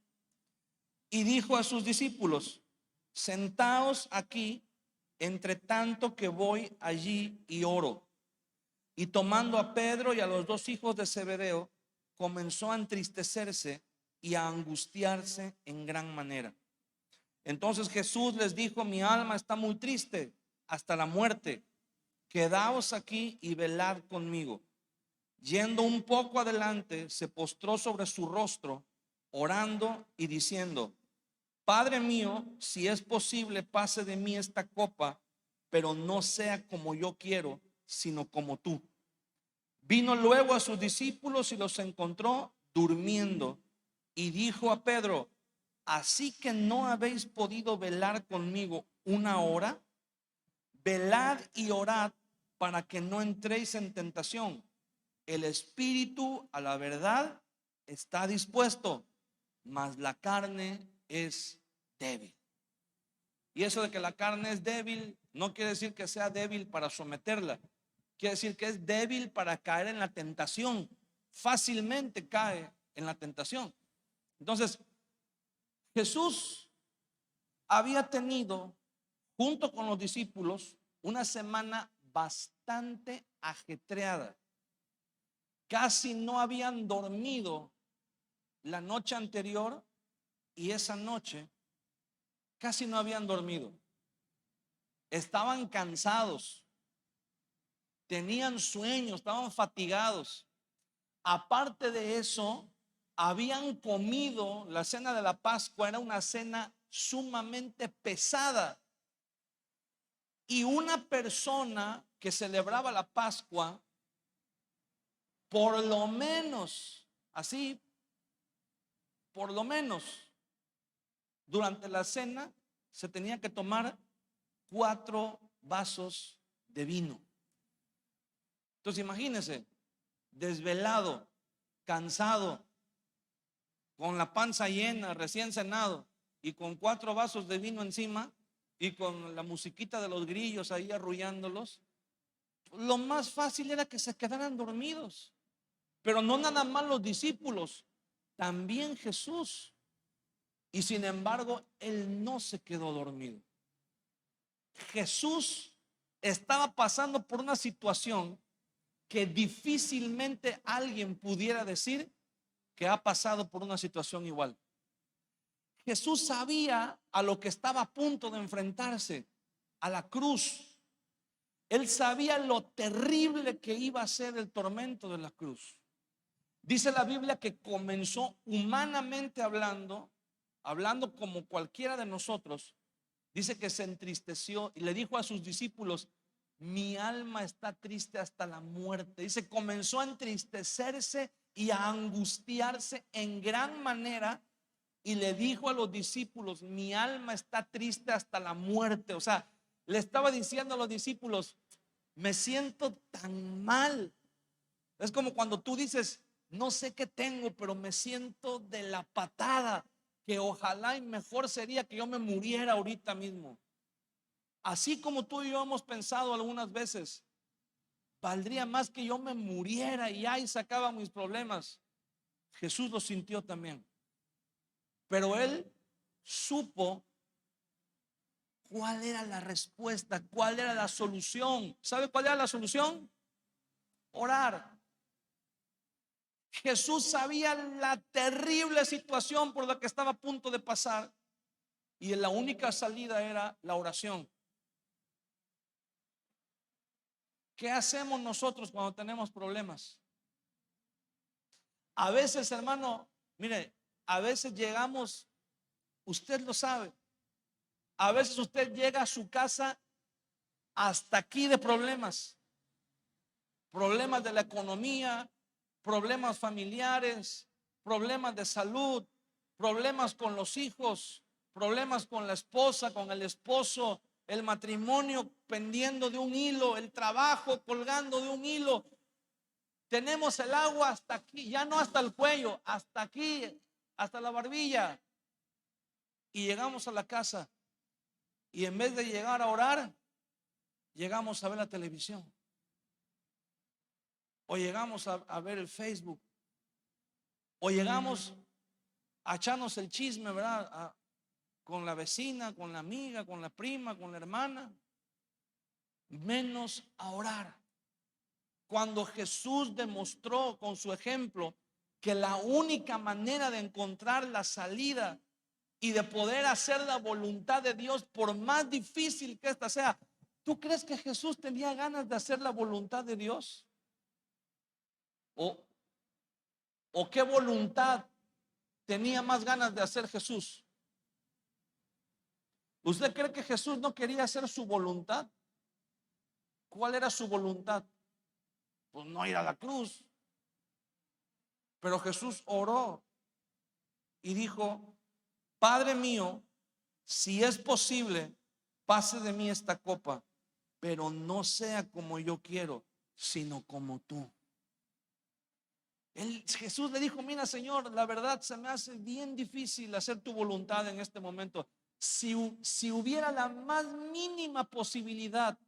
y dijo a sus discípulos, sentaos aquí entre tanto que voy allí y oro. Y tomando a Pedro y a los dos hijos de Zebedeo, comenzó a entristecerse y a angustiarse en gran manera. Entonces Jesús les dijo, mi alma está muy triste hasta la muerte. Quedaos aquí y velad conmigo. Yendo un poco adelante, se postró sobre su rostro, orando y diciendo, Padre mío, si es posible, pase de mí esta copa, pero no sea como yo quiero, sino como tú. Vino luego a sus discípulos y los encontró durmiendo y dijo a Pedro, así que no habéis podido velar conmigo una hora. Velad y orad para que no entréis en tentación. El espíritu a la verdad está dispuesto, mas la carne es débil. Y eso de que la carne es débil no quiere decir que sea débil para someterla. Quiere decir que es débil para caer en la tentación. Fácilmente cae en la tentación. Entonces, Jesús había tenido, junto con los discípulos, una semana bastante ajetreada. Casi no habían dormido la noche anterior y esa noche casi no habían dormido. Estaban cansados, tenían sueño, estaban fatigados. Aparte de eso, habían comido la cena de la Pascua, era una cena sumamente pesada. Y una persona que celebraba la Pascua, por lo menos, así, por lo menos, durante la cena se tenía que tomar 4 vasos de vino. Entonces imagínense, desvelado, cansado, con la panza llena, recién cenado y con 4 vasos de vino encima y con la musiquita de los grillos ahí arrullándolos, lo más fácil era que se quedaran dormidos. Pero no nada más los discípulos, también Jesús. Y sin embargo, él no se quedó dormido. Jesús estaba pasando por una situación que difícilmente alguien pudiera decir que ha pasado por una situación igual. Jesús sabía a lo que estaba a punto de enfrentarse, a la cruz. Él sabía lo terrible que iba a ser el tormento de la cruz. Dice la Biblia que comenzó humanamente hablando como cualquiera de nosotros. Dice que se entristeció y le dijo a sus discípulos, mi alma está triste hasta la muerte. Dice, comenzó a entristecerse y a angustiarse en gran manera y le dijo a los discípulos, mi alma está triste hasta la muerte. O sea, le estaba diciendo a los discípulos, me siento tan mal. Es como cuando tú dices, no sé qué tengo, pero me siento de la patada, que ojalá y mejor sería que yo me muriera ahorita mismo. Así como tú y yo hemos pensado algunas veces, valdría más que yo me muriera y ahí sacaba mis problemas. Jesús lo sintió también, pero él supo cuál era la respuesta, cuál era la solución. ¿Sabe cuál era la solución? Orar. Jesús sabía la terrible situación por la que estaba a punto de pasar y la única salida era la oración. ¿Qué hacemos nosotros cuando tenemos problemas? A veces, hermano, mire, a veces llegamos, usted lo sabe, a veces usted llega a su casa hasta aquí de problemas, problemas de la economía, problemas familiares, problemas de salud, problemas con los hijos, problemas con la esposa, con el esposo, el matrimonio pendiendo de un hilo, el trabajo colgando de un hilo. Tenemos el agua hasta aquí, ya no hasta el cuello, hasta aquí, hasta la barbilla. Y llegamos a la casa y en vez de llegar a orar, llegamos a ver la televisión. O llegamos a ver el Facebook. O llegamos a echarnos el chisme, ¿verdad? Con la vecina, con la amiga, con la prima, con la hermana. Menos a orar. Cuando Jesús demostró con su ejemplo que la única manera de encontrar la salida y de poder hacer la voluntad de Dios, por más difícil que ésta sea. ¿Tú crees que Jesús tenía ganas de hacer la voluntad de Dios? ¿O qué voluntad tenía más ganas de hacer Jesús? ¿Usted cree que Jesús no quería hacer su voluntad? ¿Cuál era su voluntad? Pues no ir a la cruz. Pero Jesús oró y dijo: Padre mío, si es posible, pase de mí esta copa, pero no sea como yo quiero, sino como tú. Jesús le dijo: mira, Señor, la verdad se me hace bien difícil hacer tu voluntad en este momento. Si hubiera la más mínima posibilidad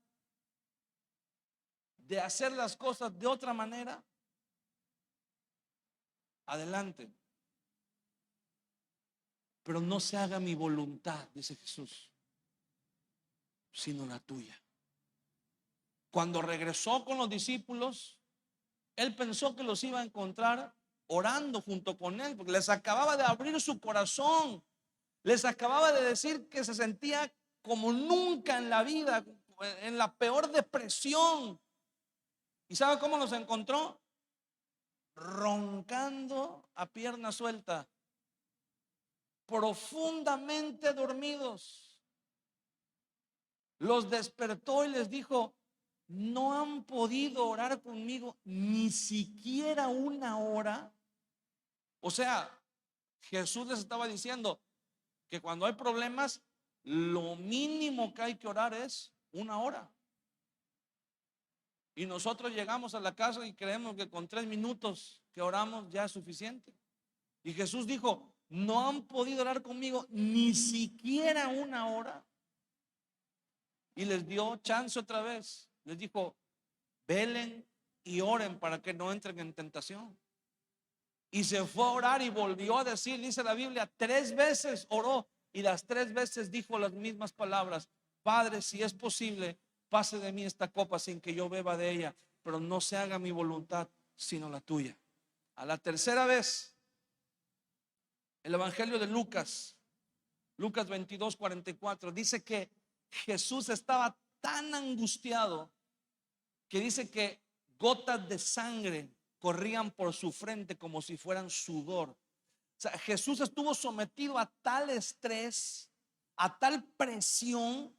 de hacer las cosas de otra manera, adelante. Pero no se haga mi voluntad, dice Jesús, sino la tuya. Cuando regresó con los discípulos, él pensó que los iba a encontrar orando junto con él, porque les acababa de abrir su corazón, les acababa de decir que se sentía como nunca en la vida, en la peor depresión. ¿Y sabe cómo los encontró? Roncando a pierna suelta, profundamente dormidos. Los despertó y les dijo: no han podido orar conmigo ni siquiera una hora. O sea, Jesús les estaba diciendo que cuando hay problemas, lo mínimo que hay que orar es una hora. Y nosotros llegamos a la casa y creemos que con 3 minutos que oramos ya es suficiente. Y Jesús dijo: no han podido orar conmigo ni siquiera una hora. Y les dio chance otra vez. Les dijo: velen y oren para que no entren en tentación. Y se fue a orar y volvió a decir, dice la Biblia, 3 veces oró y las 3 veces dijo las mismas palabras: Padre, si es posible, pase de mí esta copa sin que yo beba de ella, pero no se haga mi voluntad sino la tuya. A la tercera vez, el Evangelio de Lucas 22:44 dice que Jesús estaba tan angustiado que dice que gotas de sangre corrían por su frente como si fueran sudor. O sea, Jesús estuvo sometido a tal estrés, a tal presión,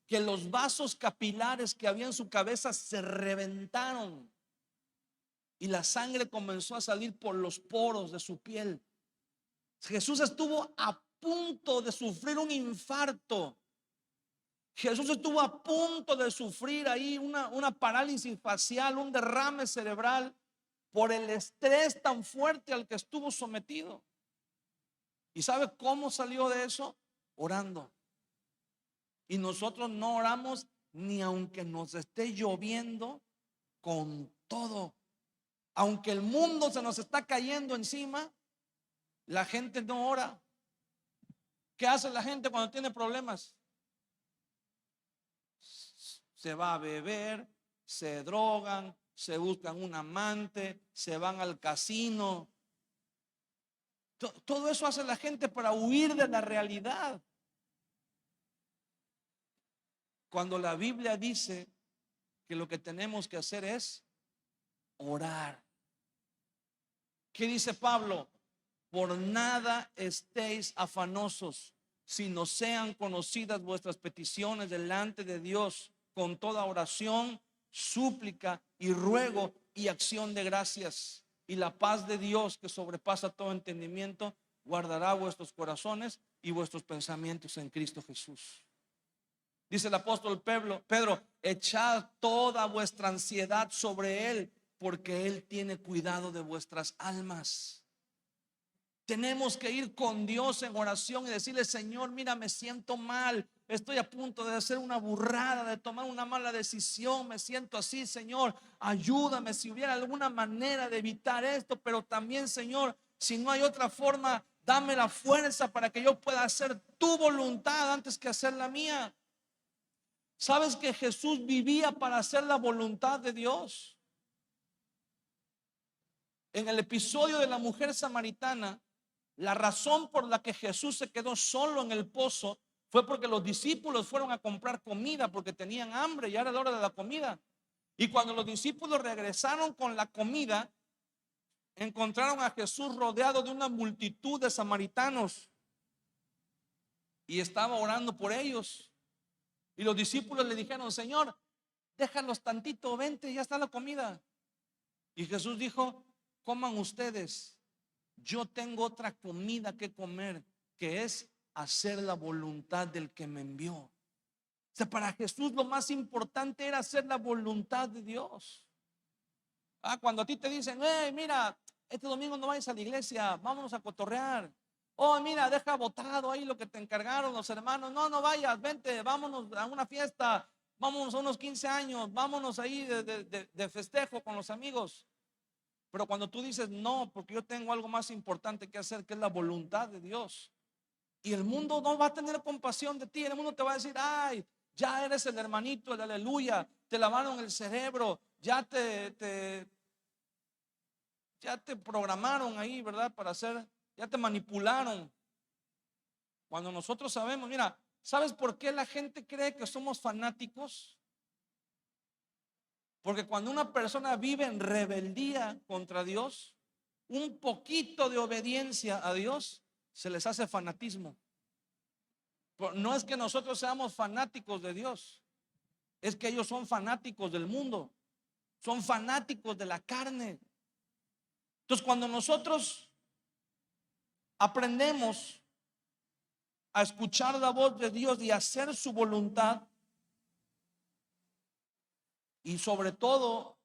que los vasos capilares que había en su cabeza se reventaron y la sangre comenzó a salir por los poros de su piel. Jesús estuvo a punto de sufrir un infarto. Jesús estuvo a punto de sufrir ahí una parálisis facial, un derrame cerebral, por el estrés tan fuerte al que estuvo sometido. ¿Y sabe cómo salió de eso? Orando. Y nosotros no oramos ni aunque nos esté lloviendo con todo. Aunque el mundo se nos está cayendo encima, la gente no ora. ¿Qué hace la gente cuando tiene problemas? Se va a beber, se drogan, se buscan un amante, se van al casino. Todo eso hace la gente para huir de la realidad. Cuando la Biblia dice que lo que tenemos que hacer es orar. ¿Qué dice Pablo? Por nada estéis afanosos, sino sean conocidas vuestras peticiones delante de Dios con toda oración, súplica y ruego y acción de gracias. Y la paz de Dios, que sobrepasa todo entendimiento, guardará vuestros corazones y vuestros pensamientos en Cristo Jesús. Dice el apóstol Pedro, echad toda vuestra ansiedad sobre Él, porque Él tiene cuidado de vuestras almas. Tenemos que ir con Dios en oración y decirle: Señor, mira, me siento mal, estoy a punto de hacer una burrada, de tomar una mala decisión, me siento así, Señor, ayúdame si hubiera alguna manera de evitar esto, pero también, Señor, si no hay otra forma, dame la fuerza para que yo pueda hacer tu voluntad antes que hacer la mía. ¿Sabes que Jesús vivía para hacer la voluntad de Dios? En el episodio de la mujer samaritana, la razón por la que Jesús se quedó solo en el pozo fue porque los discípulos fueron a comprar comida porque tenían hambre y ya era la hora de la comida. Y cuando los discípulos regresaron con la comida, encontraron a Jesús rodeado de una multitud de samaritanos y estaba orando por ellos. Y los discípulos le dijeron: Señor, déjalos tantito, vente, ya está la comida. Y Jesús dijo: coman ustedes, yo tengo otra comida que comer, que es hacer la voluntad del que me envió. O sea, para Jesús lo más importante era hacer la voluntad de Dios. Cuando a ti te dicen: hey, mira, este domingo no vayas a la iglesia, vámonos a cotorrear. Oh, mira, deja botado ahí lo que te encargaron los hermanos. No, no vayas, vente, vámonos a una fiesta, vámonos a unos 15 años, vámonos ahí de festejo con los amigos. Pero cuando tú dices: no, porque yo tengo algo más importante que hacer, que es la voluntad de Dios, y el mundo no va a tener compasión de ti. El mundo te va a decir: ay, ya eres el hermanito, el aleluya, te lavaron el cerebro, ya te programaron ahí, ¿verdad? Para hacer, ya te manipularon. Cuando nosotros sabemos, mira, ¿sabes por qué la gente cree que somos fanáticos? Porque cuando una persona vive en rebeldía contra Dios, un poquito de obediencia a Dios se les hace fanatismo. No es que nosotros seamos fanáticos de Dios, es que ellos son fanáticos del mundo, son fanáticos de la carne. Entonces, cuando nosotros aprendemos a escuchar la voz de Dios y hacer su voluntad, y sobre todo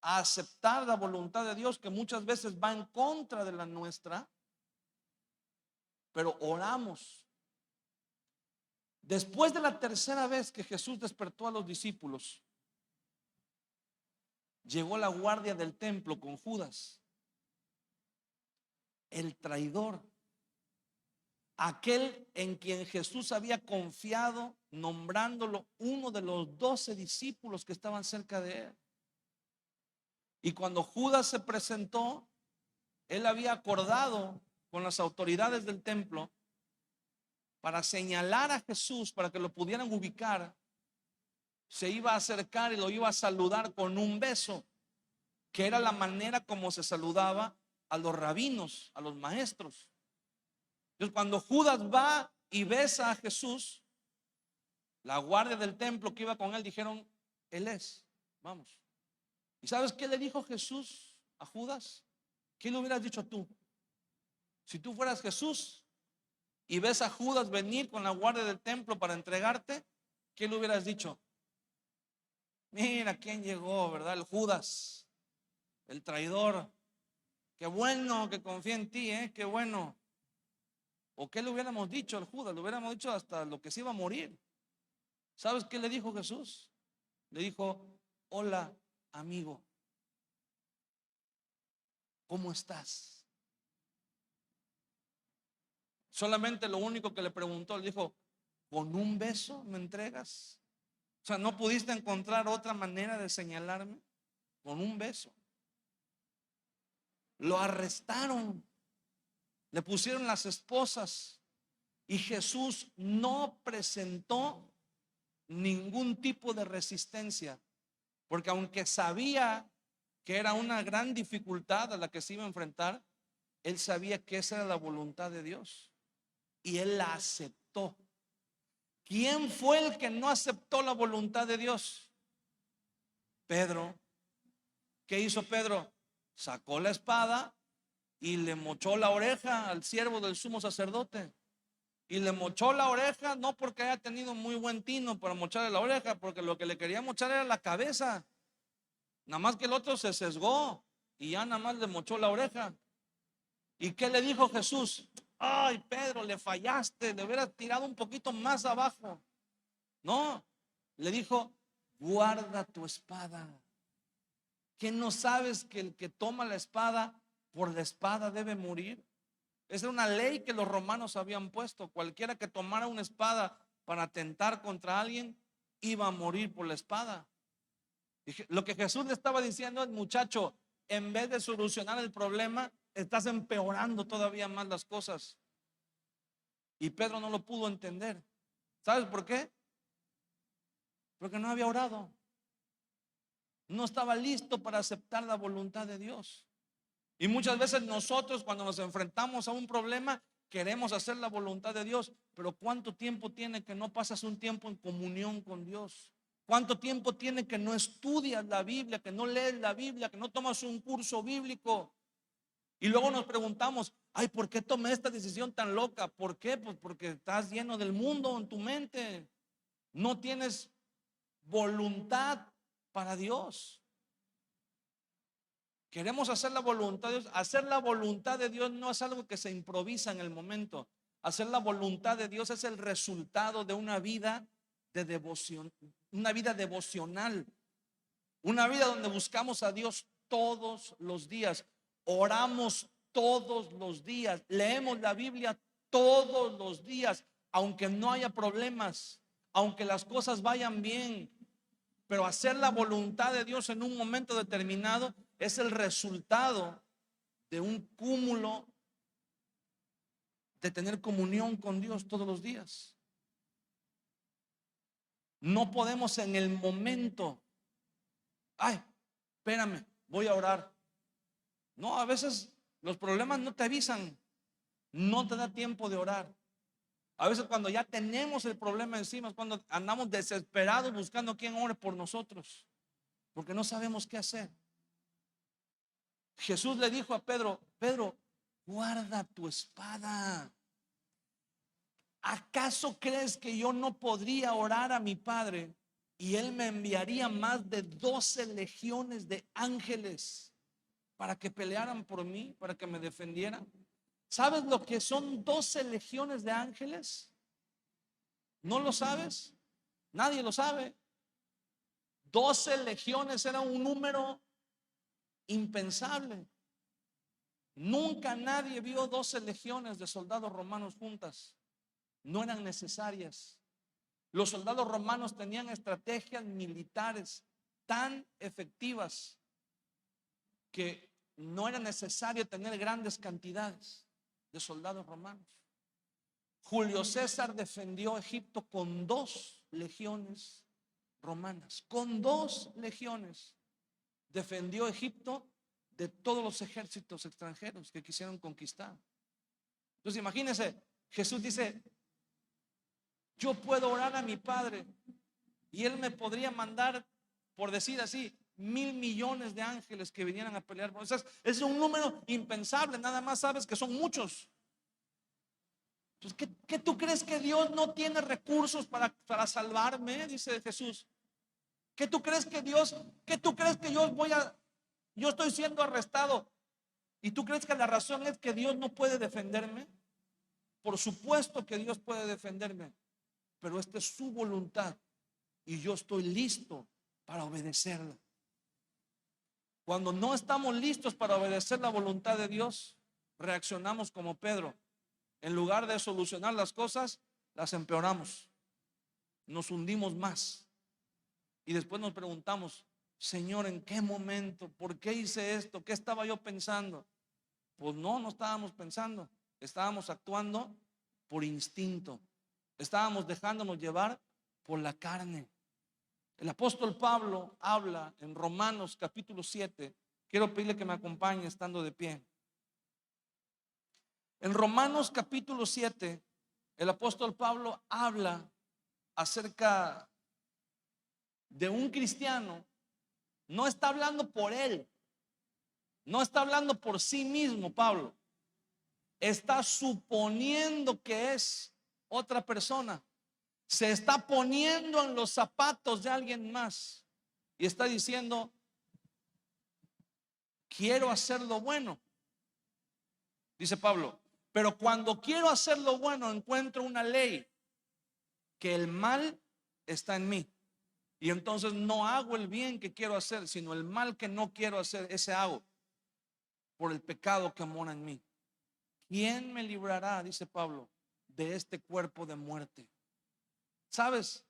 a aceptar la voluntad de Dios, que muchas veces va en contra de la nuestra, pero oramos. Después de la tercera vez que Jesús despertó a los discípulos, llegó la guardia del templo con Judas, el traidor, aquel en quien Jesús había confiado, nombrándolo uno de los 12 discípulos que estaban cerca de él. Y cuando Judas se presentó, él había acordado con las autoridades del templo para señalar a Jesús, para que lo pudieran ubicar. Se iba a acercar y lo iba a saludar con un beso, que era la manera como se saludaba a los rabinos, a los maestros. Entonces, cuando Judas va y besa a Jesús, la guardia del templo que iba con él dijeron: él es, vamos. ¿Y sabes qué le dijo Jesús a Judas? ¿Qué le hubieras dicho tú? Si tú fueras Jesús y ves a Judas venir con la guardia del templo para entregarte, ¿qué le hubieras dicho? Mira quién llegó, ¿verdad? El Judas, el traidor. Qué bueno que confía en ti, qué bueno. ¿O qué le hubiéramos dicho al Judas? Le hubiéramos dicho hasta lo que se iba a morir. ¿Sabes qué le dijo Jesús? Le dijo: hola, amigo, ¿cómo estás? Solamente lo único que le preguntó, le dijo: ¿con un beso me entregas? O sea, ¿no pudiste encontrar otra manera de señalarme? Con un beso. Lo arrestaron, le pusieron las esposas, y Jesús no presentó ningún tipo de resistencia, porque aunque sabía que era una gran dificultad a la que se iba a enfrentar, él sabía que esa era la voluntad de Dios y él la aceptó. ¿Quién fue el que no aceptó la voluntad de Dios? Pedro. ¿Qué hizo Pedro? Sacó la espada y le mochó la oreja al siervo del sumo sacerdote. Y le mochó la oreja, no porque haya tenido muy buen tino para mocharle la oreja, porque lo que le quería mochar era la cabeza. Nada más que el otro se sesgó y ya nada más le mochó la oreja. ¿Y qué le dijo Jesús? Ay, Pedro, le fallaste, le hubieras tirado un poquito más abajo. No, le dijo, guarda tu espada. ¿Qué no sabes que el que toma la espada, por la espada debe morir? Esa era una ley que los romanos habían puesto. Cualquiera que tomara una espada para atentar contra alguien, iba a morir por la espada. Lo que Jesús le estaba diciendo es, muchacho, en vez de solucionar el problema, estás empeorando todavía más las cosas. Y Pedro no lo pudo entender. ¿Sabes por qué? Porque no había orado. No estaba listo para aceptar la voluntad de Dios. Y muchas veces nosotros, cuando nos enfrentamos a un problema, queremos hacer la voluntad de Dios. Pero ¿cuánto tiempo tiene que no pasas un tiempo en comunión con Dios? ¿Cuánto tiempo tiene que no estudias la Biblia, que no lees la Biblia, que no tomas un curso bíblico? Y luego nos preguntamos, ay, ¿por qué tomé esta decisión tan loca? ¿Por qué? Pues porque estás lleno del mundo en tu mente. No tienes voluntad para Dios. Queremos hacer la voluntad de Dios. Hacer la voluntad de Dios no es algo que se improvisa en el momento. Hacer la voluntad de Dios es el resultado de una vida de devoción, una vida devocional, una vida donde buscamos a Dios todos los días, oramos todos los días, leemos la Biblia todos los días, aunque no haya problemas, aunque las cosas vayan bien. Pero hacer la voluntad de Dios en un momento determinado es el resultado de un cúmulo de tener comunión con Dios todos los días. No podemos en el momento, ay, espérame, voy a orar. No, a veces los problemas no te avisan, no te da tiempo de orar. A veces cuando ya tenemos el problema encima es cuando andamos desesperados buscando quién ore por nosotros, porque no sabemos qué hacer. Jesús le dijo a Pedro, Pedro, guarda tu espada. ¿Acaso crees que yo no podría orar a mi Padre y Él me enviaría más de 12 legiones de ángeles para que pelearan por mí, para que me defendieran? ¿Sabes lo que son 12 legiones de ángeles? ¿No lo sabes? Nadie lo sabe. 12 legiones era un número impensable. Nunca nadie vio 12 legiones de soldados romanos juntas. No eran necesarias. Los soldados romanos tenían estrategias militares tan efectivas que no era necesario tener grandes cantidades de soldados romanos. Julio César defendió Egipto con 2 legiones romanas. Con 2 legiones defendió Egipto de todos los ejércitos extranjeros que quisieron conquistar. Entonces imagínense, Jesús dice, yo puedo orar a mi Padre y Él me podría mandar, por decir así, 1,000 millones de ángeles que vinieran a pelear por nosotros. Es un número impensable, nada más sabes que son muchos. Entonces, ¿qué tú crees que Dios no tiene recursos para salvarme? Dice Jesús. ¿Qué tú crees que Dios, qué tú crees que yo estoy siendo arrestado? ¿Y tú crees que la razón es que Dios no puede defenderme? Por supuesto que Dios puede defenderme, pero esta es su voluntad y yo estoy listo para obedecerla. Cuando no estamos listos para obedecer la voluntad de Dios, reaccionamos como Pedro. En lugar de solucionar las cosas, las empeoramos, nos hundimos más y después nos preguntamos, Señor, ¿en qué momento? ¿Por qué hice esto? ¿Qué estaba yo pensando? Pues no estábamos pensando, estábamos actuando por instinto, estábamos dejándonos llevar por la carne. El apóstol Pablo habla en Romanos capítulo 7 Quiero pedirle que me acompañe estando de pie. En Romanos capítulo 7, el apóstol Pablo habla acerca de un cristiano. No está hablando por él, no está hablando por sí mismo. Pablo está suponiendo que es otra persona, se está poniendo en los zapatos de alguien más y está diciendo: quiero hacer lo bueno, dice Pablo, pero cuando quiero hacer lo bueno encuentro una ley, que el mal está en mí, y entonces no hago el bien que quiero hacer, sino el mal que no quiero hacer, ese hago por el pecado que mora en mí. ¿Quién me librará, dice Pablo, de este cuerpo de muerte? ¿Sabes?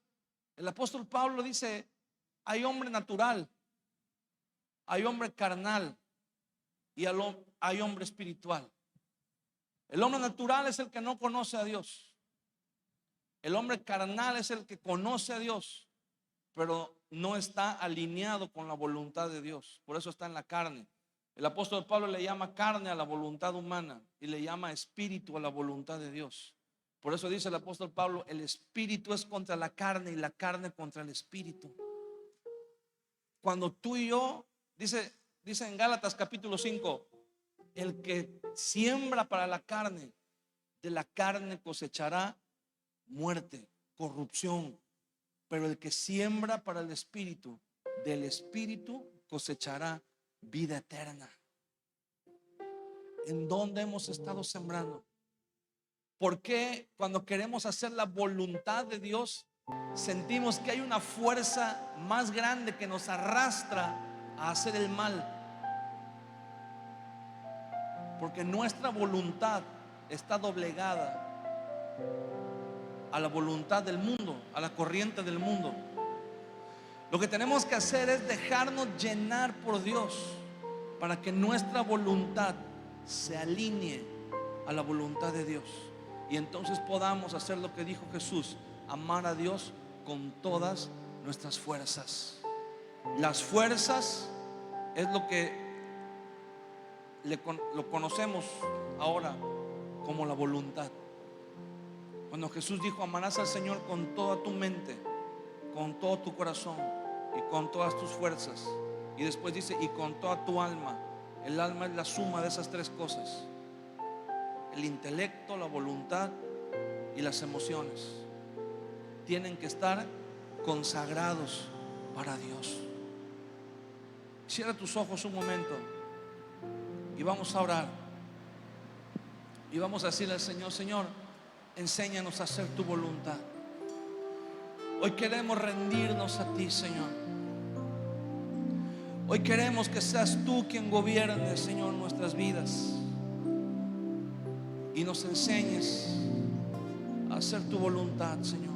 El apóstol Pablo dice: hay hombre natural, hay hombre carnal y hay hombre espiritual. El hombre natural es el que no conoce a Dios. El hombre carnal es el que conoce a Dios, pero no está alineado con la voluntad de Dios. Por eso está en la carne. El apóstol Pablo le llama carne a la voluntad humana y le llama espíritu a la voluntad de Dios. Por eso dice el apóstol Pablo: el espíritu es contra la carne y la carne contra el espíritu. Cuando tú y yo, dice en Gálatas capítulo 5, el que siembra para la carne, de la carne cosechará muerte, corrupción, pero el que siembra para el espíritu, del espíritu cosechará vida eterna. ¿En dónde hemos estado sembrando? ¿Por qué cuando queremos hacer la voluntad de Dios sentimos que hay una fuerza más grande que nos arrastra a hacer el mal? Porque nuestra voluntad está doblegada a la voluntad del mundo, a la corriente del mundo. Lo que tenemos que hacer es dejarnos llenar por Dios para que nuestra voluntad se alinee a la voluntad de Dios, y entonces podamos hacer lo que dijo Jesús: amar a Dios con todas nuestras fuerzas. Las fuerzas es lo que lo conocemos ahora como la voluntad. Cuando Jesús dijo: amarás al Señor con toda tu mente, con todo tu corazón y con todas tus fuerzas, y después dice: y con toda tu alma. El alma es la suma de esas tres cosas: el intelecto, la voluntad y las emociones. Tienen que estar consagrados para Dios. Cierra tus ojos un momento y vamos a orar. Y vamos a decirle al Señor: Señor, enséñanos a hacer tu voluntad. Hoy queremos rendirnos a ti, Señor. Hoy queremos que seas tú quien gobierne, Señor, nuestras vidas, y nos enseñes a hacer tu voluntad, Señor.